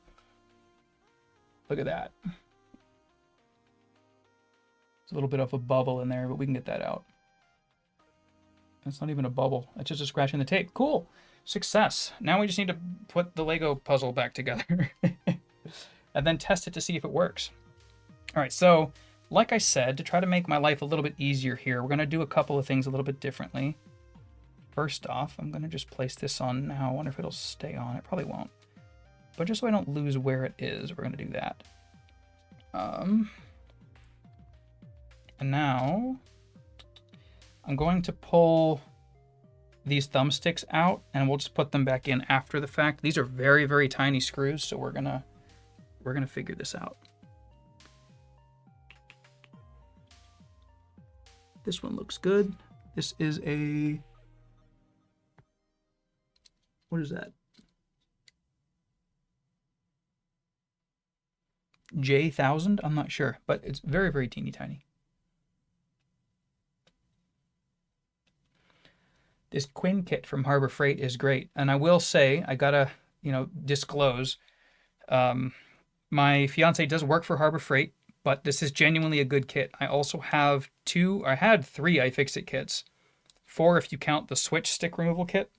Look at that. There's a little bit of a bubble in there, but we can get that out. That's not even a bubble. That's just a scratch in the tape. Cool. Success. Now we just need to put the Lego puzzle back together. And then test it to see if it works. All right, so like I said, to try to make my life a little bit easier here, we're gonna do a couple of things a little bit differently. First off, I'm gonna just place this on now. I wonder if it'll stay on. It probably won't. But just so I don't lose where it is, we're gonna do that. And now I'm going to pull these thumbsticks out and we'll just put them back in after the fact. These are very, very tiny screws, so we're gonna figure this out. This one looks good. This is a, what is that? J1000? I'm not sure, but it's very, very teeny tiny. This Quinn kit from Harbor Freight is great. And I will say, I gotta, disclose, my fiance does work for Harbor Freight, but this is genuinely a good kit. I also have I had 3 iFixit kits. 4 if you count the switch stick removal kit.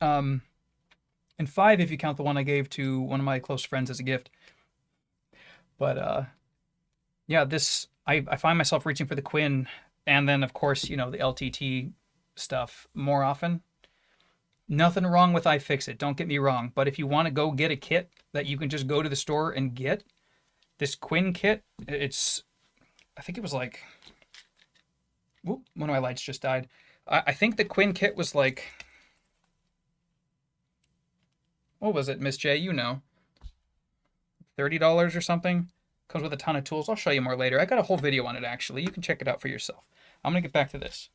And 5 if you count the one I gave to one of my close friends as a gift. But yeah, I find myself reaching for the Quinn and then of course, the LTT stuff more often. Nothing wrong with iFixit, don't get me wrong, but if you want to go get a kit that you can just go to the store and get, this Quinn kit, I think it was like, whoop, one of my lights just died. I think the Quinn kit was like, what was it, Miss J? $30 or something. Comes with a ton of tools. I'll show you more later. I got a whole video on it actually. You can check it out for yourself. I'm gonna get back to this.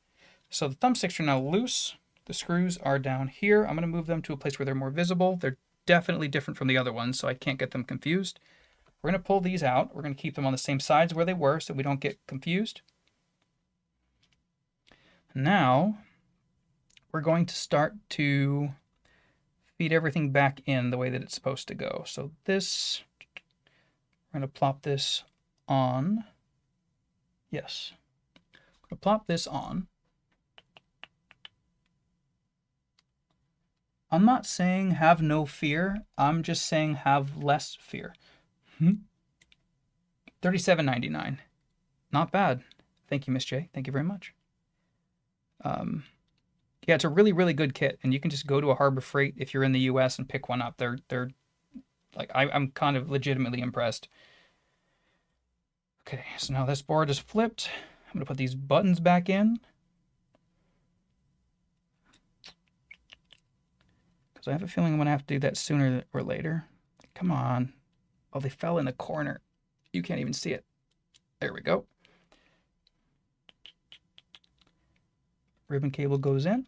So the thumbsticks are now loose. The screws are down here. I'm gonna move them to a place where they're more visible. They're definitely different from the other ones, so I can't get them confused. We're gonna pull these out. We're gonna keep them on the same sides where they were so we don't get confused. Now, we're going to start to feed everything back in the way that it's supposed to go. So this, we're gonna plop this on. Yes, I'm gonna plop this on. I'm not saying have no fear. I'm just saying have less fear. $37.99. Not bad. Thank you, Miss J. Thank you very much. Yeah, it's a really, really good kit, and you can just go to a Harbor Freight if you're in the US and pick one up. They're like, I'm kind of legitimately impressed. Okay, so now this board is flipped. I'm gonna put these buttons back in. Because I have a feeling I'm gonna have to do that sooner or later. Come on. Oh, they fell in the corner. You can't even see it. There we go. Ribbon cable goes in.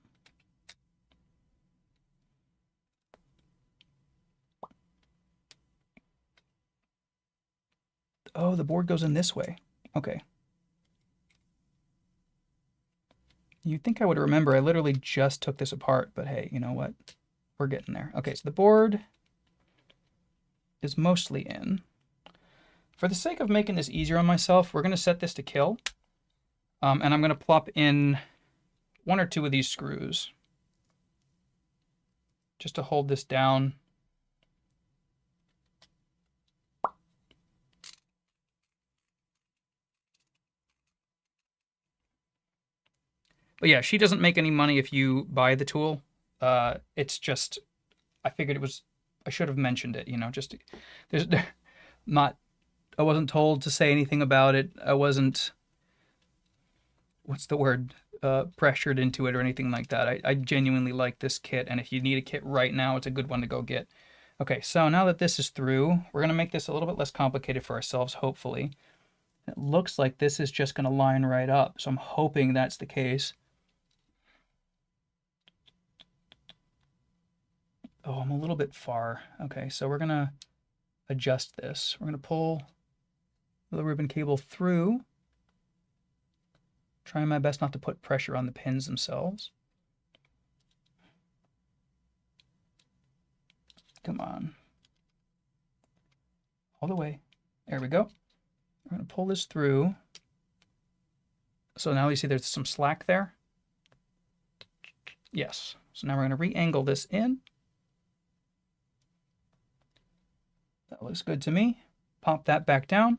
Oh, the board goes in this way. Okay. You'd think I would remember. I literally just took this apart, but hey, you know what? We're getting there. Okay, so the board is mostly in. For the sake of making this easier on myself, we're going to set this to kill. And I'm going to plop in 1 or 2 of these screws. just to hold this down. But yeah, she doesn't make any money if you buy the tool. It's just, I figured I should have mentioned it, you know, just, there's not, I wasn't told to say anything about it. I wasn't, what's the word, pressured into it or anything like that. I genuinely like this kit, and if you need a kit right now, it's a good one to go get. Okay, so now that this is through, we're going to make this a little bit less complicated for ourselves, hopefully. It looks like this is just going to line right up, so I'm hoping that's the case. Oh, I'm a little bit far. Okay, so we're going to adjust this. We're going to pull the ribbon cable through. Trying my best not to put pressure on the pins themselves. Come on. All the way. There we go. We're going to pull this through. So now you see there's some slack there. Yes. So now we're going to re-angle this in. That looks good to me. Pop that back down.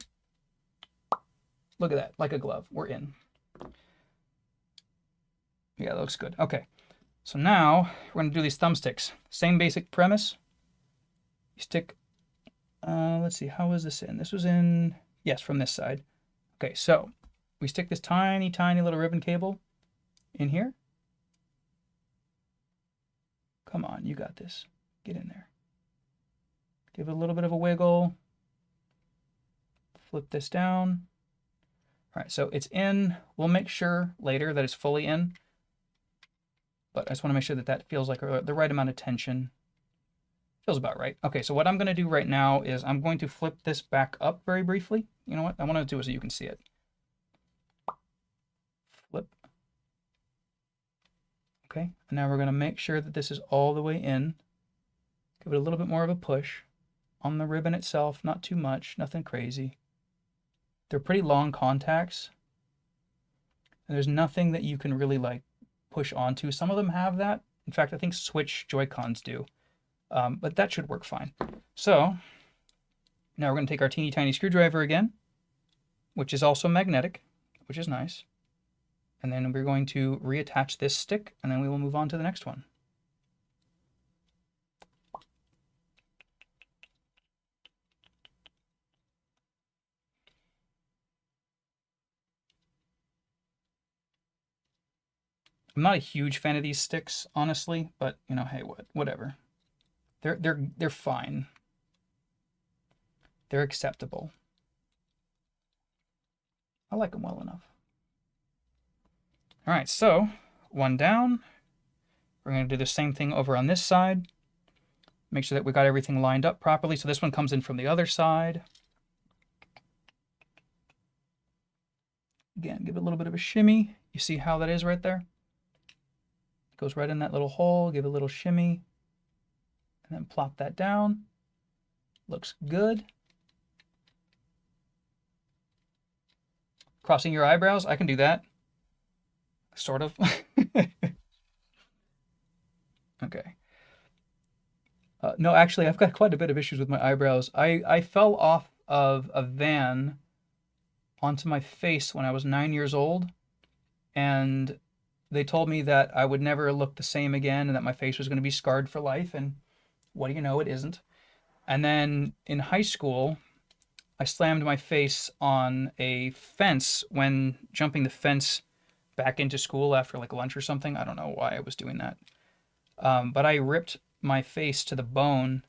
Look at that, like a glove. We're in. Yeah, that looks good. Okay. So now we're going to do these thumbsticks. Same basic premise. You stick, let's see, how was this in? This was in, yes, from this side. Okay, so we stick this tiny, tiny little ribbon cable in here. Come on, you got this. Get in there. Give it a little bit of a wiggle. Flip this down. All right, so it's in. We'll make sure later that it's fully in. But I just want to make sure that that feels like the right amount of tension. Feels about right. Okay, so what I'm going to do right now is I'm going to flip this back up very briefly. You know what? I want to do it so you can see it. Flip. Okay, and now we're going to make sure that this is all the way in. Give it a little bit more of a push on the ribbon itself. Not too much, nothing crazy. They're pretty long contacts. And there's nothing that you can really like push onto. Some of them have that. In fact, I think Switch Joy-Cons do. But that should work fine. So now we're going to take our teeny tiny screwdriver again, which is also magnetic, which is nice. And then we're going to reattach this stick, and then we will move on to the next one. I'm not a huge fan of these sticks, honestly, but you know, hey, whatever. They're fine. They're acceptable. I like them well enough. All right, so one down. We're going to do the same thing over on this side. Make sure that we got everything lined up properly. So this one comes in from the other side. Again, give it a little bit of a shimmy. You see how that is right there? It goes right in that little hole. Give it a little shimmy. And then plop that down. Looks good. Crossing your eyebrows, I can do that. Sort of. Okay. No, actually, I've got quite a bit of issues with my eyebrows. I fell off of a van onto my face when I was 9 years old, and they told me that I would never look the same again and that my face was going to be scarred for life, and what do you know, it isn't. And then in high school, I slammed my face on a fence when jumping the fence back into school after like lunch or something. I don't know why I was doing that. But I ripped my face to the bone,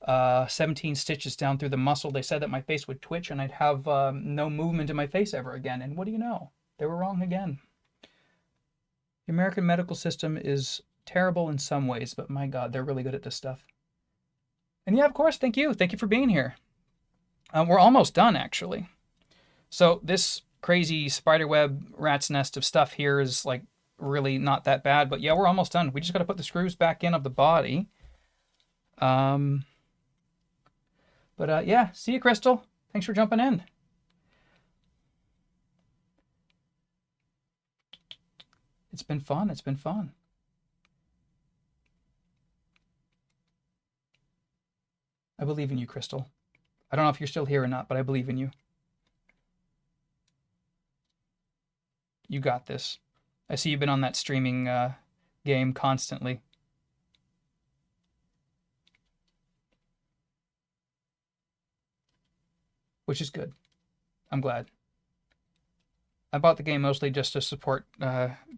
17 stitches down through the muscle. They said that my face would twitch and I'd have no movement in my face ever again. And what do you know? They were wrong again. The American medical system is terrible in some ways, but my God, they're really good at this stuff. And yeah, of course, thank you. Thank you for being here. We're almost done, actually. So this crazy spiderweb rat's nest of stuff here is like really not that bad, but yeah, we're almost done. We just got to put the screws back in of the body. But yeah, see you, Crystal. Thanks for jumping in. It's been fun. It's been fun. I believe in you, Crystal. I don't know if you're still here or not, but I believe in you. You got this. I see you've been on that streaming game constantly. Which is good. I'm glad. I bought the game mostly just to support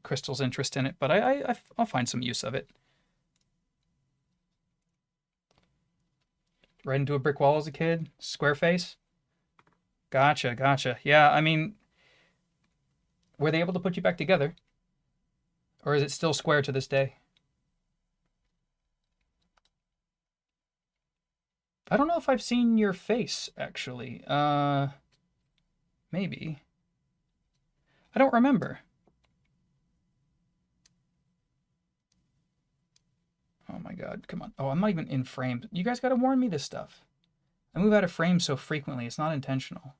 Crystal's interest in it, but I'll find some use of it. Right into a brick wall as a kid? Square face? Gotcha, gotcha. Yeah, I mean, were they able to put you back together? Or is it still square to this day? I don't know if I've seen your face, actually. Maybe. I don't remember. Oh my god, come on. Oh, I'm not even in frame. You guys gotta warn me this stuff. I move out of frame so frequently, it's not intentional.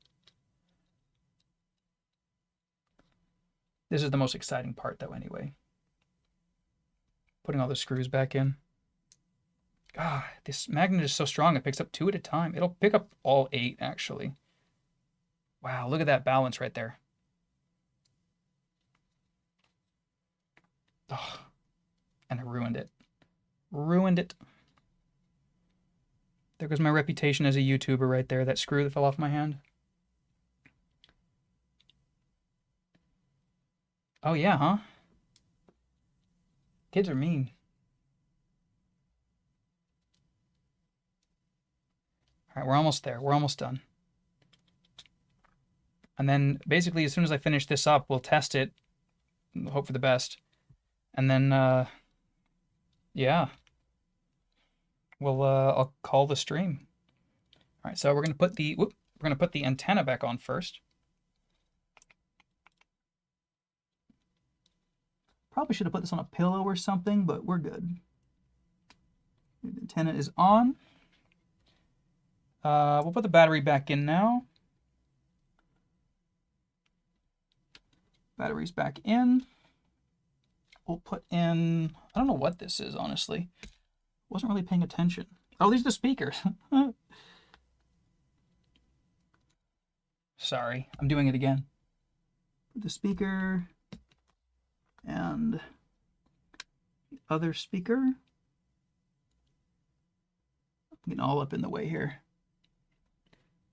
This is the most exciting part, though, anyway. Putting all the screws back in. Ah, this magnet is so strong, it picks up 2 at a time. It'll pick up all 8, actually. Wow, look at that balance right there. Oh, and I ruined it. Ruined it. There goes my reputation as a YouTuber right there. That screw that fell off my hand. Oh yeah, huh? Kids are mean. All right, we're almost there. We're almost done. And then basically as soon as I finish this up, we'll test it, hope for the best. And then, yeah, I'll call the stream. All right, so we're gonna put the antenna back on first. Probably should have put this on a pillow or something, but we're good. The antenna is on. We'll put the battery back in now. Battery's back in. We'll put in, I don't know what this is, honestly. Wasn't really paying attention. Oh, these are the speakers. Sorry, I'm doing it again. Put the speaker and the other speaker. I'm getting all up in the way here.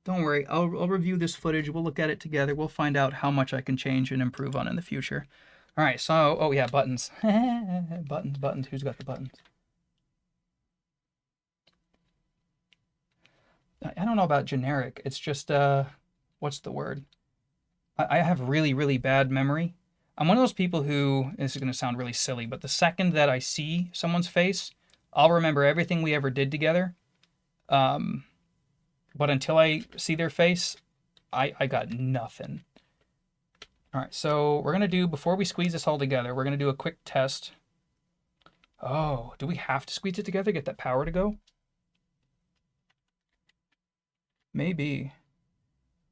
Don't worry, I'll review this footage. We'll look at it together. We'll find out how much I can change and improve on in the future. All right, so, oh yeah, buttons. Buttons. Who's got the buttons? I don't know about generic. It's just, what's the word? I have really, really bad memory. I'm one of those people who, this is going to sound really silly, but the second that I see someone's face, I'll remember everything we ever did together. But until I see their face, I got nothing. All right, so we're going to do, before we squeeze this all together, we're going to do a quick test. Oh, do we have to squeeze it together to get that power to go? Maybe.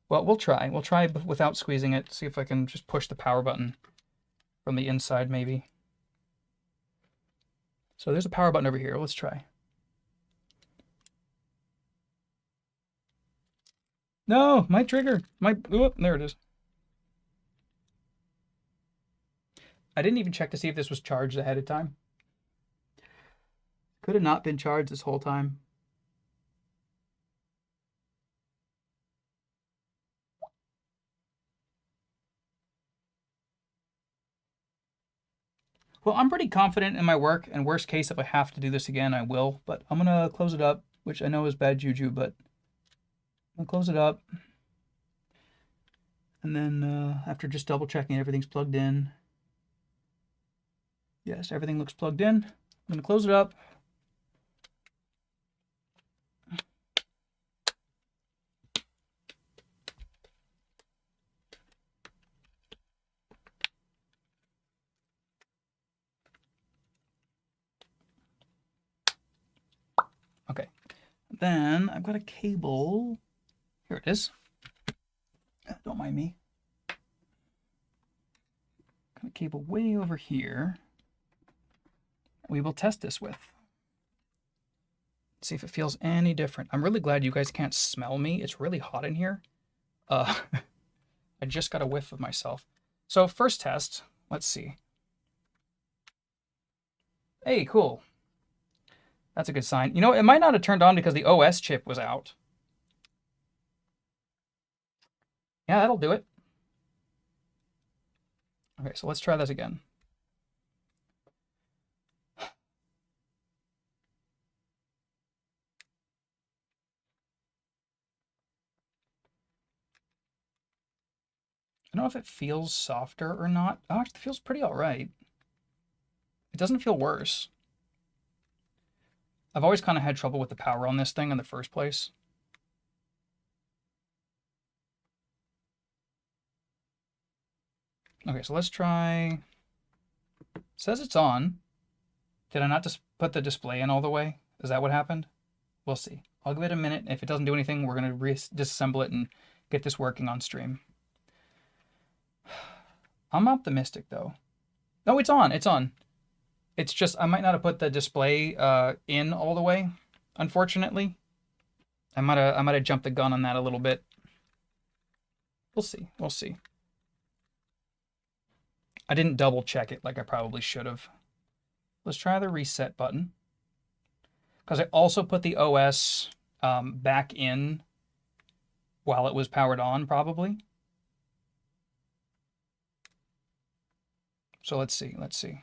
Well, we'll try. We'll try without squeezing it. See if I can just push the power button from the inside, maybe. So there's a power button over here. Let's try. No, my trigger. Oh, there it is. I didn't even check to see if this was charged ahead of time. Could have not been charged this whole time. Well, I'm pretty confident in my work, and worst case, if I have to do this again, I will. But I'm gonna close it up, which I know is bad juju, but I'll close it up. And then after just double checking everything's plugged in. Yes, everything looks plugged in. I'm gonna close it up. Okay, then I've got a cable. Here it is. Don't mind me. Got a cable way over here. We will test this with. See if it feels any different. I'm really glad you guys can't smell me. It's really hot in here. I just got a whiff of myself. So first test, let's see. Hey, cool. That's a good sign. You know, it might not have turned on because the OS chip was out. Yeah, that'll do it. Okay, so let's try this again. I don't know if it feels softer or not. Oh, it feels pretty all right. It doesn't feel worse. I've always kind of had trouble with the power on this thing in the first place. Okay, so let's try. It says it's on. Did I not just put the display in all the way? Is that what happened? We'll see. I'll give it a minute. If it doesn't do anything, we're going to disassemble it and get this working on stream. I'm optimistic, though. No, it's on. It's on. It's just I might not have put the display in all the way, unfortunately. I might have jumped the gun on that a little bit. We'll see. We'll see. I didn't double check it like I probably should have. Let's try the reset button. Because I also put the OS back in while it was powered on, probably. So let's see. Let's see.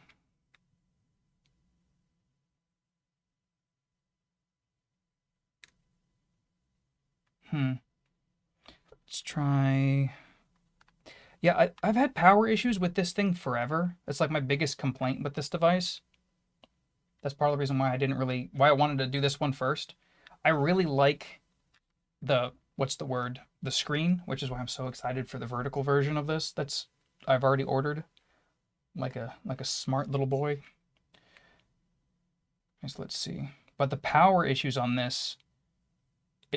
Let's try. Yeah, I've had power issues with this thing forever. It's like my biggest complaint with this device. That's part of the reason why why I wanted to do this one first. I really like the, what's the word? The screen, which is why I'm so excited for the vertical version of this. I've already ordered. Like a smart little boy. So let's see. But the power issues on this,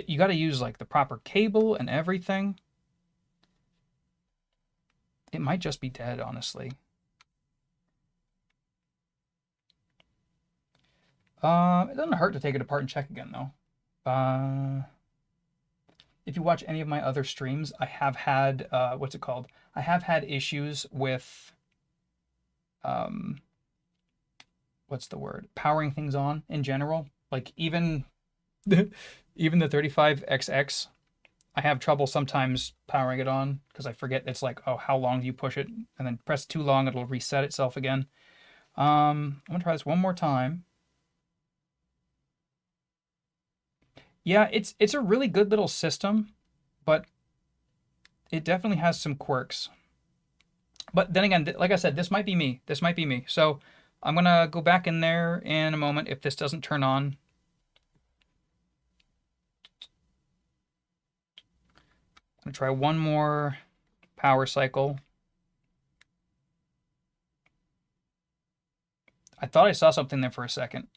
you got to use like the proper cable and everything. It might just be dead, honestly. It doesn't hurt to take it apart and check again, though. If you watch any of my other streams, I have had, what's it called? I have had issues with, what's the word? Powering things on in general. Like even, even the 35XX, I have trouble sometimes powering it on because I forget it's like, oh, how long do you push it? And then press too long, it'll reset itself again. I'm gonna try this one more time. Yeah, it's a really good little system, but it definitely has some quirks. But then again, like I said, this might be me. This might be me. So I'm gonna go back in there in a moment if this doesn't turn on. I'm gonna try one more power cycle. I thought I saw something there for a second.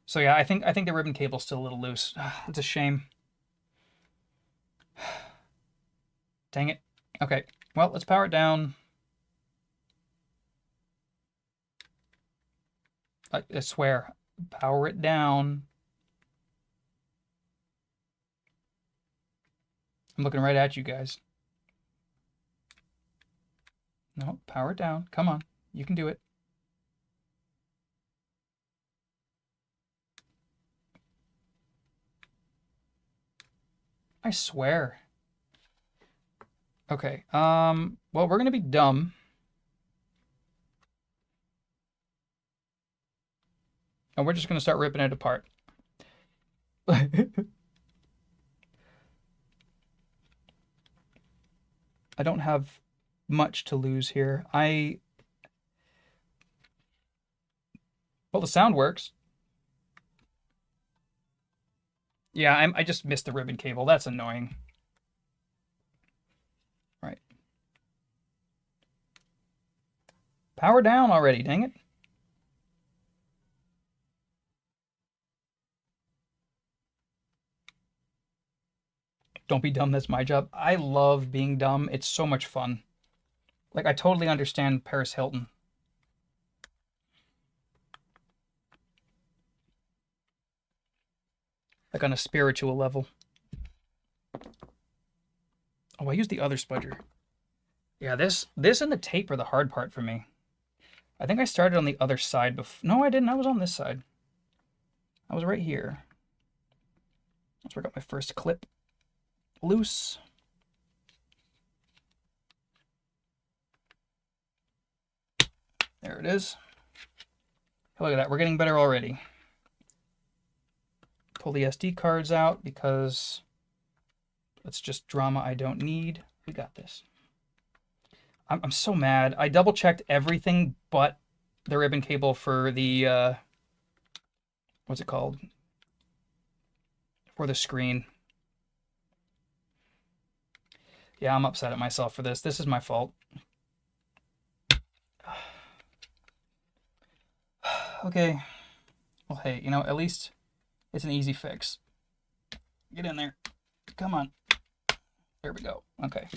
So yeah, I think the ribbon cable's still a little loose. It's a shame. Dang it. Okay, well, let's power it down. I swear, power it down. I'm looking right at you guys. No, power it down. Come on, you can do it. I swear. Okay, well, we're gonna be dumb. And we're just gonna start ripping it apart. I don't have much to lose here. Well, the sound works. Yeah, I just missed the ribbon cable. That's annoying. Right. Power down already, dang it. Don't be dumb, that's my job. I love being dumb. It's so much fun. Like, I totally understand Paris Hilton. like on a spiritual level. Oh, I used the other spudger. Yeah, this and the tape are the hard part for me. I think I started on the other side before. No, I didn't. I was on this side. I was right here. That's where I got my first clip loose. There it is. Look at that. We're getting better already. Pull the SD cards out because that's just drama I don't need. We got this. I'm so mad. I double checked everything but the ribbon cable for the what's it called? For the screen. Yeah, I'm upset at myself for this. This is my fault. Okay. Well, hey, you know, at least it's an easy fix. Get in there. Come on. There we go. Okay.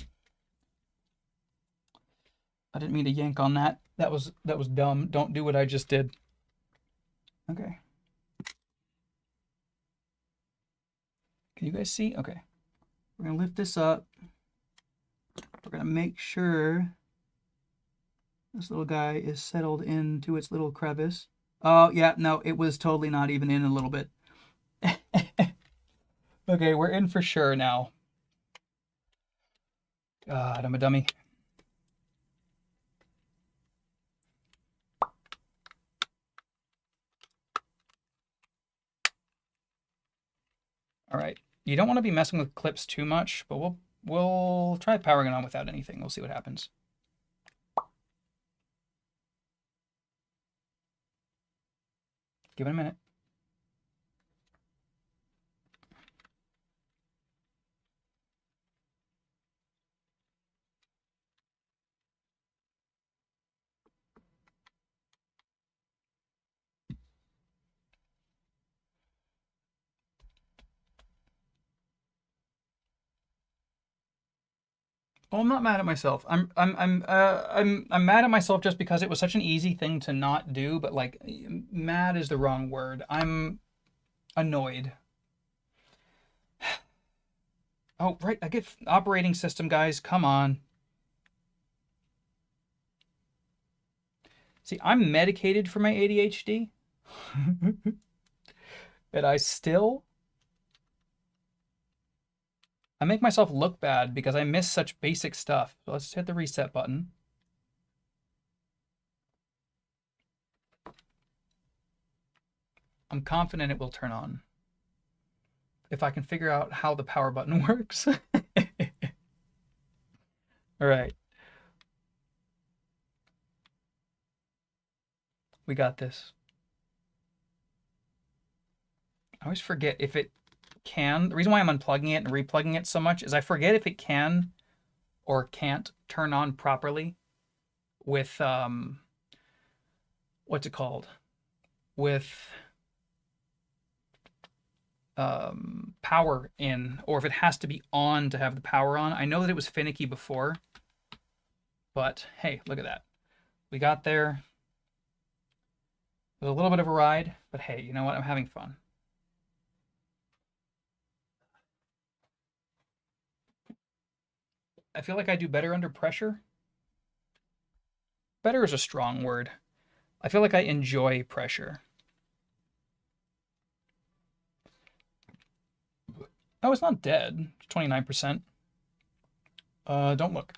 I didn't mean to yank on that. That was dumb. Don't do what I just did. Okay. Can you guys see? Okay. We're going to lift this up. We're going to make sure this little guy is settled into its little crevice. Oh, yeah, no, it was totally not even in a little bit. Okay, we're in for sure now. God, I'm a dummy. All right. You don't want to be messing with clips too much, but we'll try powering it on without anything. We'll see what happens. Give it a minute. Well, I'm not mad at myself. I'm mad at myself just because it was such an easy thing to not do, but like mad is the wrong word. I'm annoyed. Oh, right, I get operating system, guys. Come on. See, I'm medicated for my ADHD. But I make myself look bad because I miss such basic stuff. So let's hit the reset button. I'm confident it will turn on. If I can figure out how the power button works. All right. We got this. I always forget if it can. The reason why I'm unplugging it and replugging it so much is I forget if it can or can't turn on properly with, what's it called? With power in, or if it has to be on to have the power on. I know that it was finicky before, but hey, look at that. We got there. It was a little bit of a ride, but hey, you know what? I'm having fun. I feel like I do better under pressure. Better is a strong word. I feel like I enjoy pressure. Oh, it's not dead. 29%. Don't look.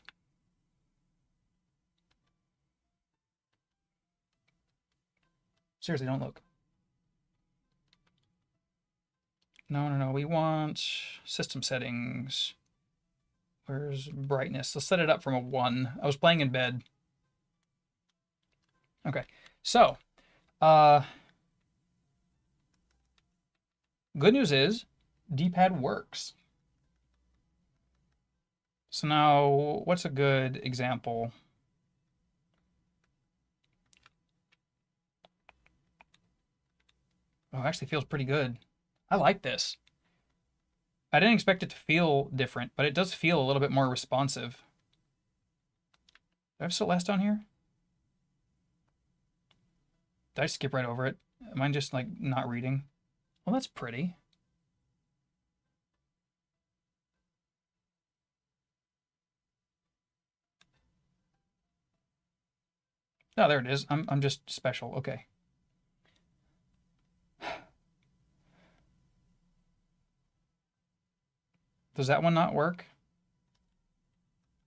Seriously, don't look. No. We want system settings. Where's brightness? Let's set it up from a 1. I was playing in bed. Okay, so good news is D-pad works. So now, what's a good example? Oh, it actually feels pretty good. I like this. I didn't expect it to feel different, but it does feel a little bit more responsive. Do I have Celeste on here? Did I skip right over it? Am I just like not reading? Well, that's pretty. Oh, there it is. I'm just special. Okay. Does that one not work?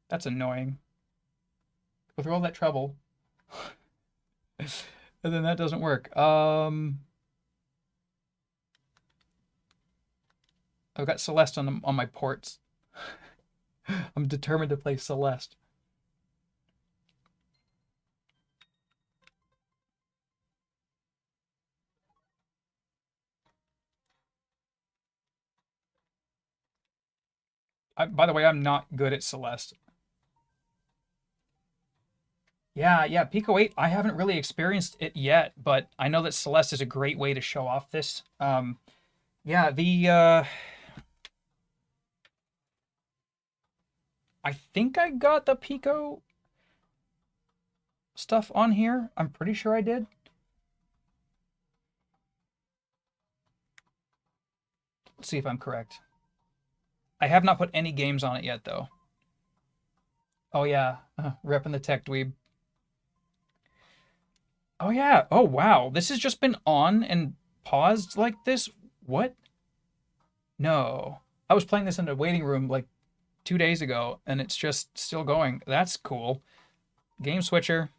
That's annoying. Go through all that trouble. And then that doesn't work. I've got Celeste on my ports. I'm determined to play Celeste. By the way, I'm not good at Celeste. Yeah, Pico 8, I haven't really experienced it yet, but I know that Celeste is a great way to show off this. Yeah, I think I got the Pico stuff on here. I'm pretty sure I did. Let's see if I'm correct. I have not put any games on it yet, though. Oh, yeah. Repping the tech dweeb. Oh, yeah. Oh, wow. This has just been on and paused like this? What? No. I was playing this in the waiting room like 2 days ago, and it's just still going. That's cool. Game switcher.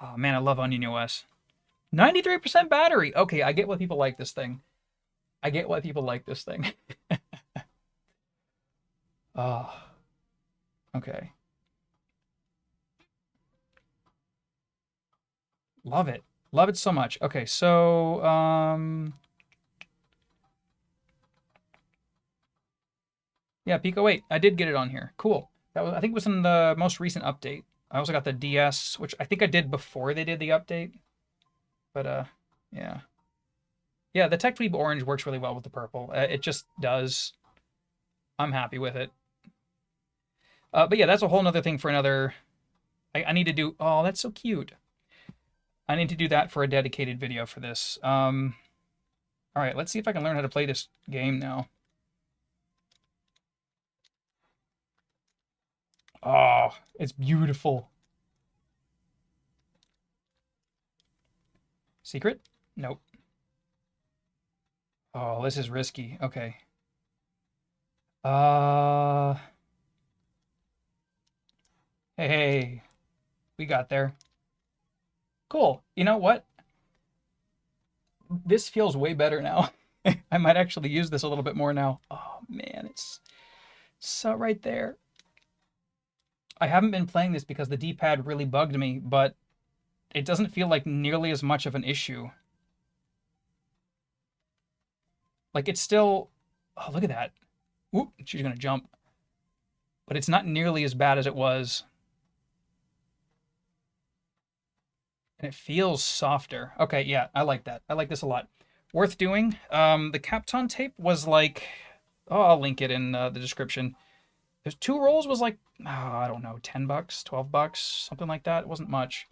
Oh, man, I love Onion OS. 93% battery. Okay, I get why people like this thing. I get why people like this thing. Oh, okay. Love it. Love it so much. Okay, so yeah, Pico 8. I did get it on here. Cool. That was, I think it was in the most recent update. I also got the DS, which I think I did before they did the update. But yeah. Yeah, the Tech Tweeb Orange works really well with the purple. It just does. I'm happy with it. But yeah, that's a whole nother thing for another. I need to do. Oh, that's so cute. I need to do that for a dedicated video for this. All right, let's see if I can learn how to play this game now. Oh, it's beautiful. Secret? Nope. Oh, this is risky. Okay. Hey, we got there. Cool. You know what? This feels way better now. I might actually use this a little bit more now. Oh man, it's so right there. I haven't been playing this because the D-pad really bugged me, but it doesn't feel like nearly as much of an issue. Like it's still, oh look at that. Whoop, she's gonna jump. But it's not nearly as bad as it was. And it feels softer. Okay, yeah, I like that. I like this a lot. Worth doing. The Kapton tape was like, oh, I'll link it in the description. There's 2 rolls was like, oh, I don't know, $10, $12, something like that. It wasn't much.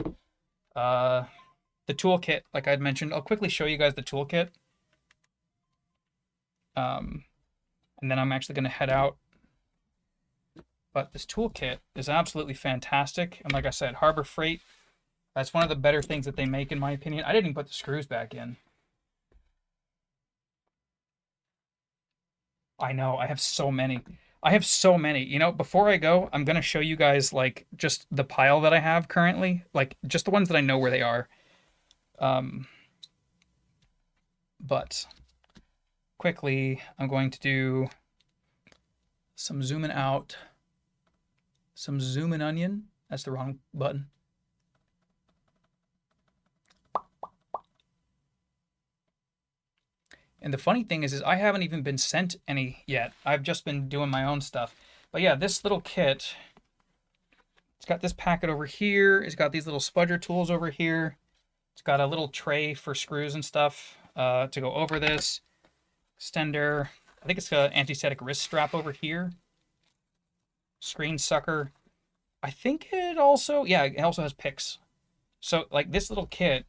The toolkit, like I'd mentioned, I'll quickly show you guys the toolkit. And then I'm actually going to head out. But this toolkit is absolutely fantastic. And like I said, Harbor Freight, that's one of the better things that they make, in my opinion. I didn't even put the screws back in. I know, I have so many. I have so many. You know, before I go, I'm going to show you guys, like, just the pile that I have currently. Like, just the ones that I know where they are. But quickly, I'm going to do some zooming out. Some zoom in onion. That's the wrong button. And the funny thing is I haven't even been sent any yet. I've just been doing my own stuff. But yeah, this little kit, it's got this packet over here. It's got these little spudger tools over here. It's got a little tray for screws and stuff to go over this. Extender. I think it's an anti-static wrist strap over here. Screen sucker. I think it also, yeah, it also has picks. So like this little kit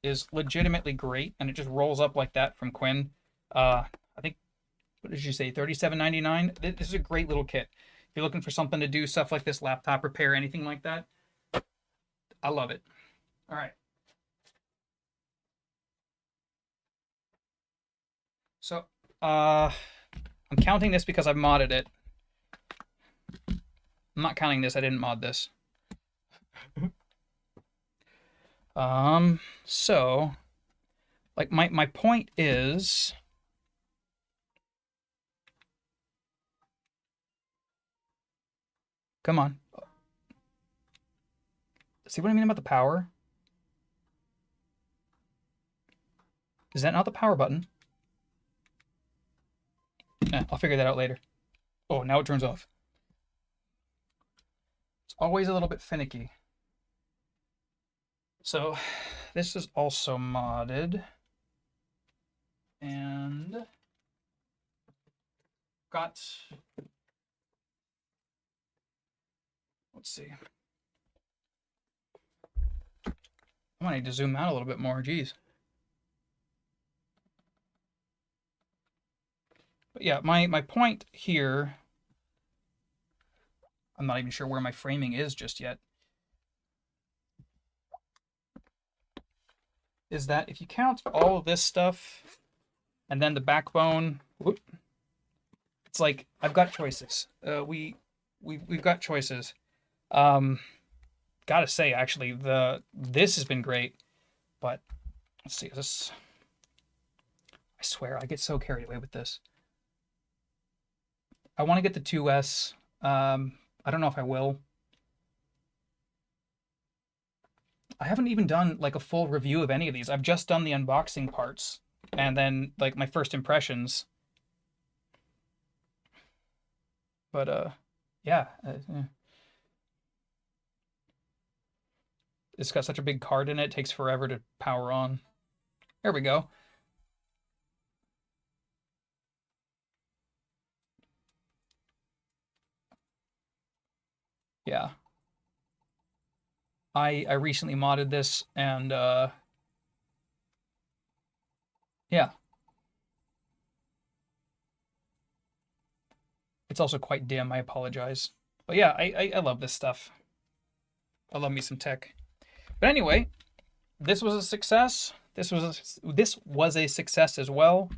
is legitimately great, and it just rolls up like that from Quinn. I think, what did you say, $37.99? This is a great little kit. If you're looking for something to do stuff like this, laptop repair, anything like that, I love it. All right. So, I'm counting this because I've modded it. I'm not counting this. I didn't mod this. So, like, my point is, come on. See what I mean about the power? Is that not the power button? I'll figure that out later. Oh, now it turns off. It's always a little bit finicky. So this is also modded. And got, let's see. I might need to zoom out a little bit more, geez. But yeah, my point here, I'm not even sure where my framing is just yet, is that if you count all of this stuff and then the backbone, whoop, it's like I've got choices. We've got choices. Gotta say, actually, this has been great, but let's see this. I swear I get so carried away with this. I want to get the 2S. I don't know if I will. I haven't even done like a full review of any of these. I've just done the unboxing parts and then like my first impressions. But yeah. It's got such a big card in it, it takes forever to power on. There we go. Yeah. I recently modded this and yeah. It's also quite dim, I apologize. But yeah, I love this stuff. I love me some tech. But anyway, this was a success. This was a success as well.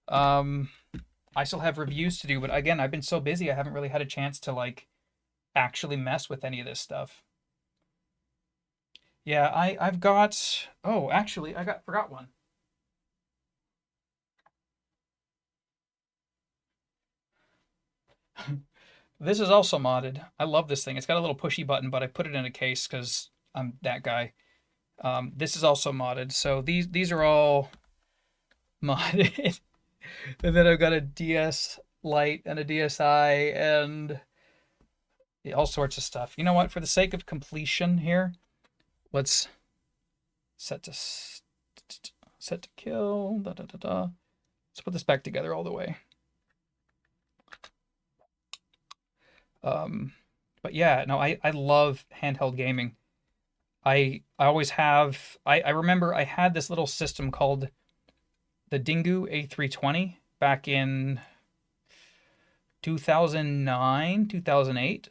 I still have reviews to do, but again, I've been so busy I haven't really had a chance to like actually mess with any of this stuff. Yeah, I've got, oh, actually, forgot one. This is also modded. I love this thing. It's got a little pushy button, but I put it in a case because I'm that guy. This is also modded. So these are all modded. And then I've got a DS Lite and a DSi and all sorts of stuff. You know what? For the sake of completion here, let's set to kill. Let's put this back together all the way. But yeah, no, I love handheld gaming. I always have. I remember I had this little system called the Dingu A320 back in 2009, 2008.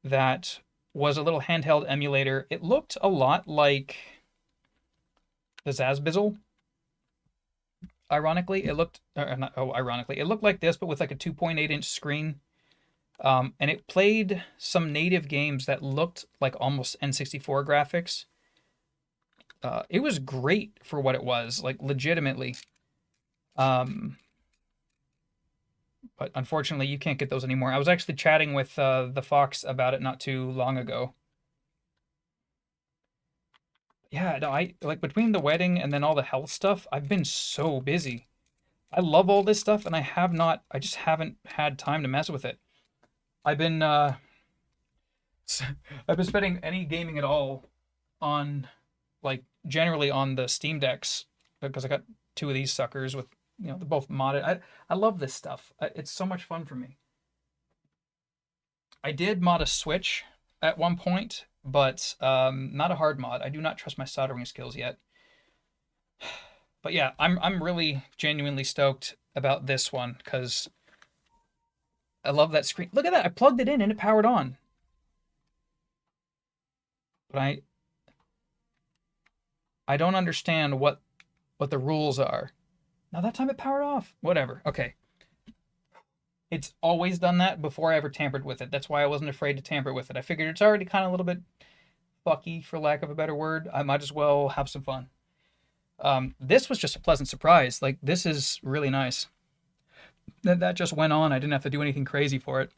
That was a little handheld emulator. It looked a lot like the Zazbizzle. Ironically, it looked, ironically, it looked like this, but with like a 2.8-inch screen. And it played some native games that looked like almost N64 graphics. It was great for what it was, like legitimately. But unfortunately, you can't get those anymore. I was actually chatting with the Fox about it not too long ago. Yeah, no, I like between the wedding and then all the health stuff, I've been so busy. I love all this stuff, and I just haven't had time to mess with it. I've been I've been spending any gaming at all on like generally on the Steam Decks because I got two of these suckers with they're both modded. I love this stuff. It's so much fun for me. I did mod a Switch at one point, but not a hard mod. I do not trust my soldering skills yet. But yeah, I'm really genuinely stoked about this one because I love that screen. Look at that. I plugged it in and it powered on. but I don't understand what the rules are. Now that time it powered off. Whatever. Okay. It's always done that before I ever tampered with it. That's why I wasn't afraid to tamper with it. I figured it's already kind of a little bit fucky, for lack of a better word. I might as well have some fun. This was just a pleasant surprise. Like, this is really nice. That just went on. I didn't have to do anything crazy for it.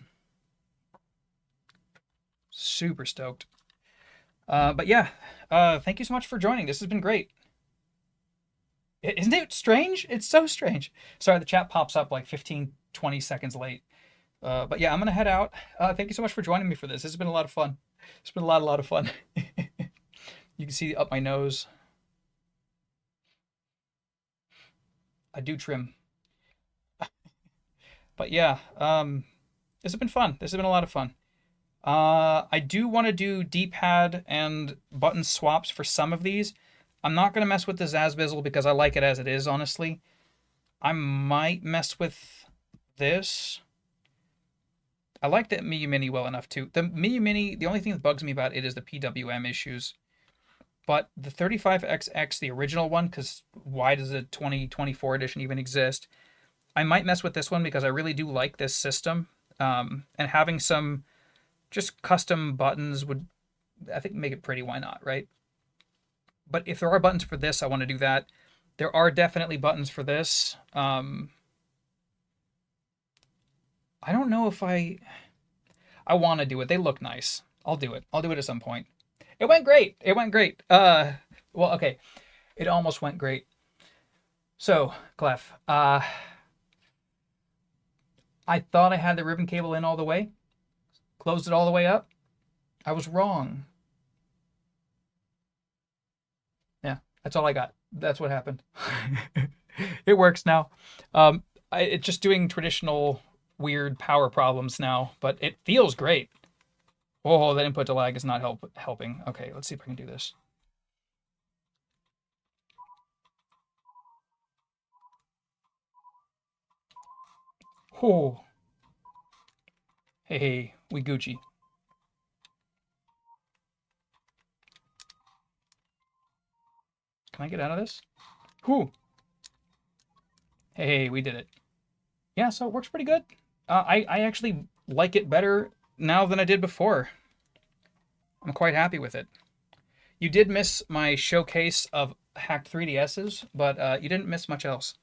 Super stoked. But yeah, thank you so much for joining. This has been great. Isn't it strange? It's so strange. Sorry, the chat pops up like 15, 20 seconds late. But yeah, I'm gonna head out. Thank you so much for joining me for this. This has been a lot of fun. It's been a lot of fun. You can see up my nose. I do trim. But yeah, this has been fun. This has been a lot of fun. I do want to do D-pad and button swaps for some of these. I'm not going to mess with the Zazbizzle because I like it as it is, honestly. I might mess with this. I like the Miyu Mini well enough too. The Miyu Mini, the only thing that bugs me about it is the PWM issues. But the 35XX, the original one, because why does the 2024 edition even exist? I might mess with this one because I really do like this system. And having some just custom buttons would, I think, make it pretty. Why not, right? But if there are buttons for this, I want to do that. There are definitely buttons for this. I don't know if I want to do it. They look nice. I'll do it. I'll do it at some point. It went great. It went great. Well, okay. It almost went great. So, Clef, I thought I had the ribbon cable in all the way. Closed it all the way up. I was wrong. Yeah, that's all I got. That's what happened. It works now. It's just doing traditional weird power problems now, but it feels great. Oh, that input to lag is not helping. Okay, let's see if I can do this. Oh. Hey, we Gucci. Can I get out of this? Whew. Hey, we did it. Yeah, so it works pretty good. I actually like it better now than I did before. I'm quite happy with it. You did miss my showcase of hacked 3DSs, but you didn't miss much else.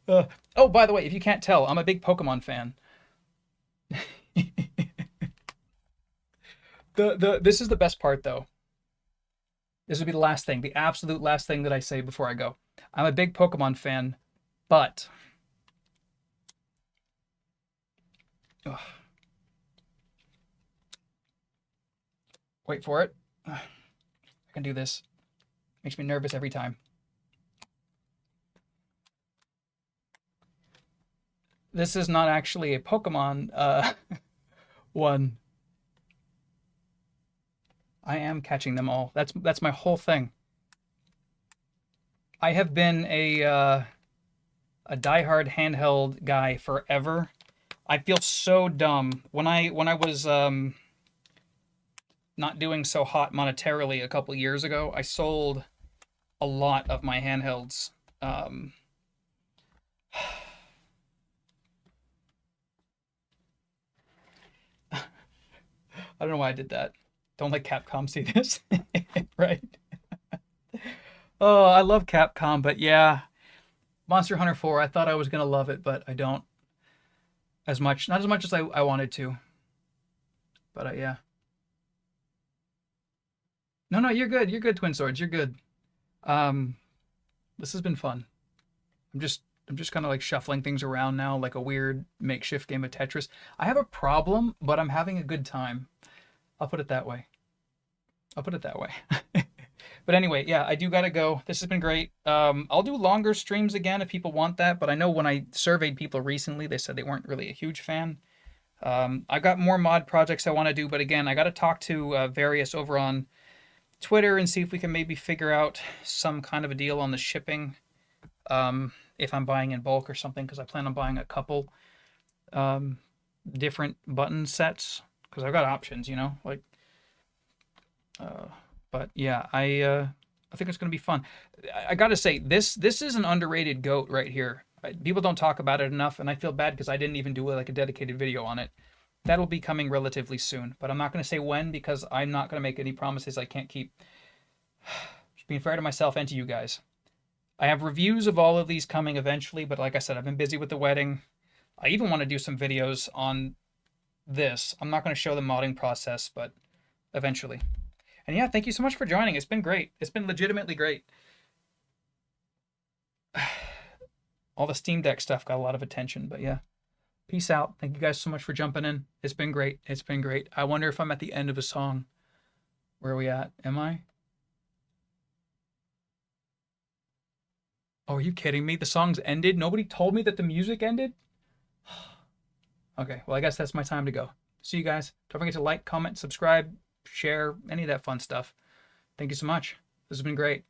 Oh, by the way, if you can't tell, I'm a big Pokemon fan. This is the best part, though. This would be the last thing, the absolute last thing that I say before I go. I'm a big Pokemon fan, but... Ugh. Wait for it. I can do this. Makes me nervous every time. This is not actually a Pokemon one. I am catching them all. That's my whole thing. I have been a diehard handheld guy forever. I feel so dumb when I was not doing so hot monetarily a couple years ago. I sold a lot of my handhelds. I don't know why I did that. Don't let Capcom see this, right? Oh, I love Capcom, but yeah, Monster Hunter 4. I thought I was gonna love it, but I don't as much. Not as much as I wanted to. But yeah. No, you're good. You're good, Twin Swords. You're good. This has been fun. I'm just kind of like shuffling things around now, like a weird makeshift game of Tetris. I have a problem, but I'm having a good time. I'll put it that way. I'll put it that way. But anyway, yeah, I do gotta go. This has been great. I'll do longer streams again if people want that, but I know when I surveyed people recently, they said they weren't really a huge fan. I've got more mod projects I want to do, but again, I got to talk to various over on Twitter and see if we can maybe figure out some kind of a deal on the shipping. If I'm buying in bulk or something, because I plan on buying a couple different button sets, because I've got options, you know, like But yeah, I think it's going to be fun. I got to say, this is an underrated goat right here. People don't talk about it enough, and I feel bad because I didn't even do like a dedicated video on it. That'll be coming relatively soon, but I'm not going to say when because I'm not going to make any promises I can't keep. Just being fair to myself and to you guys. I have reviews of all of these coming eventually, but like I said, I've been busy with the wedding. I even want to do some videos on this. I'm not going to show the modding process, but eventually. And yeah, thank you so much for joining. It's been great. It's been legitimately great. All the Steam Deck stuff got a lot of attention, but yeah. Peace out. Thank you guys so much for jumping in. It's been great. It's been great. I wonder if I'm at the end of a song. Where are we at? Am I? Oh, are you kidding me? The song's ended? Nobody told me that the music ended? Okay, well, I guess that's my time to go. See you guys. Don't forget to like, comment, subscribe, share, any of that fun stuff. Thank you so much. This has been great.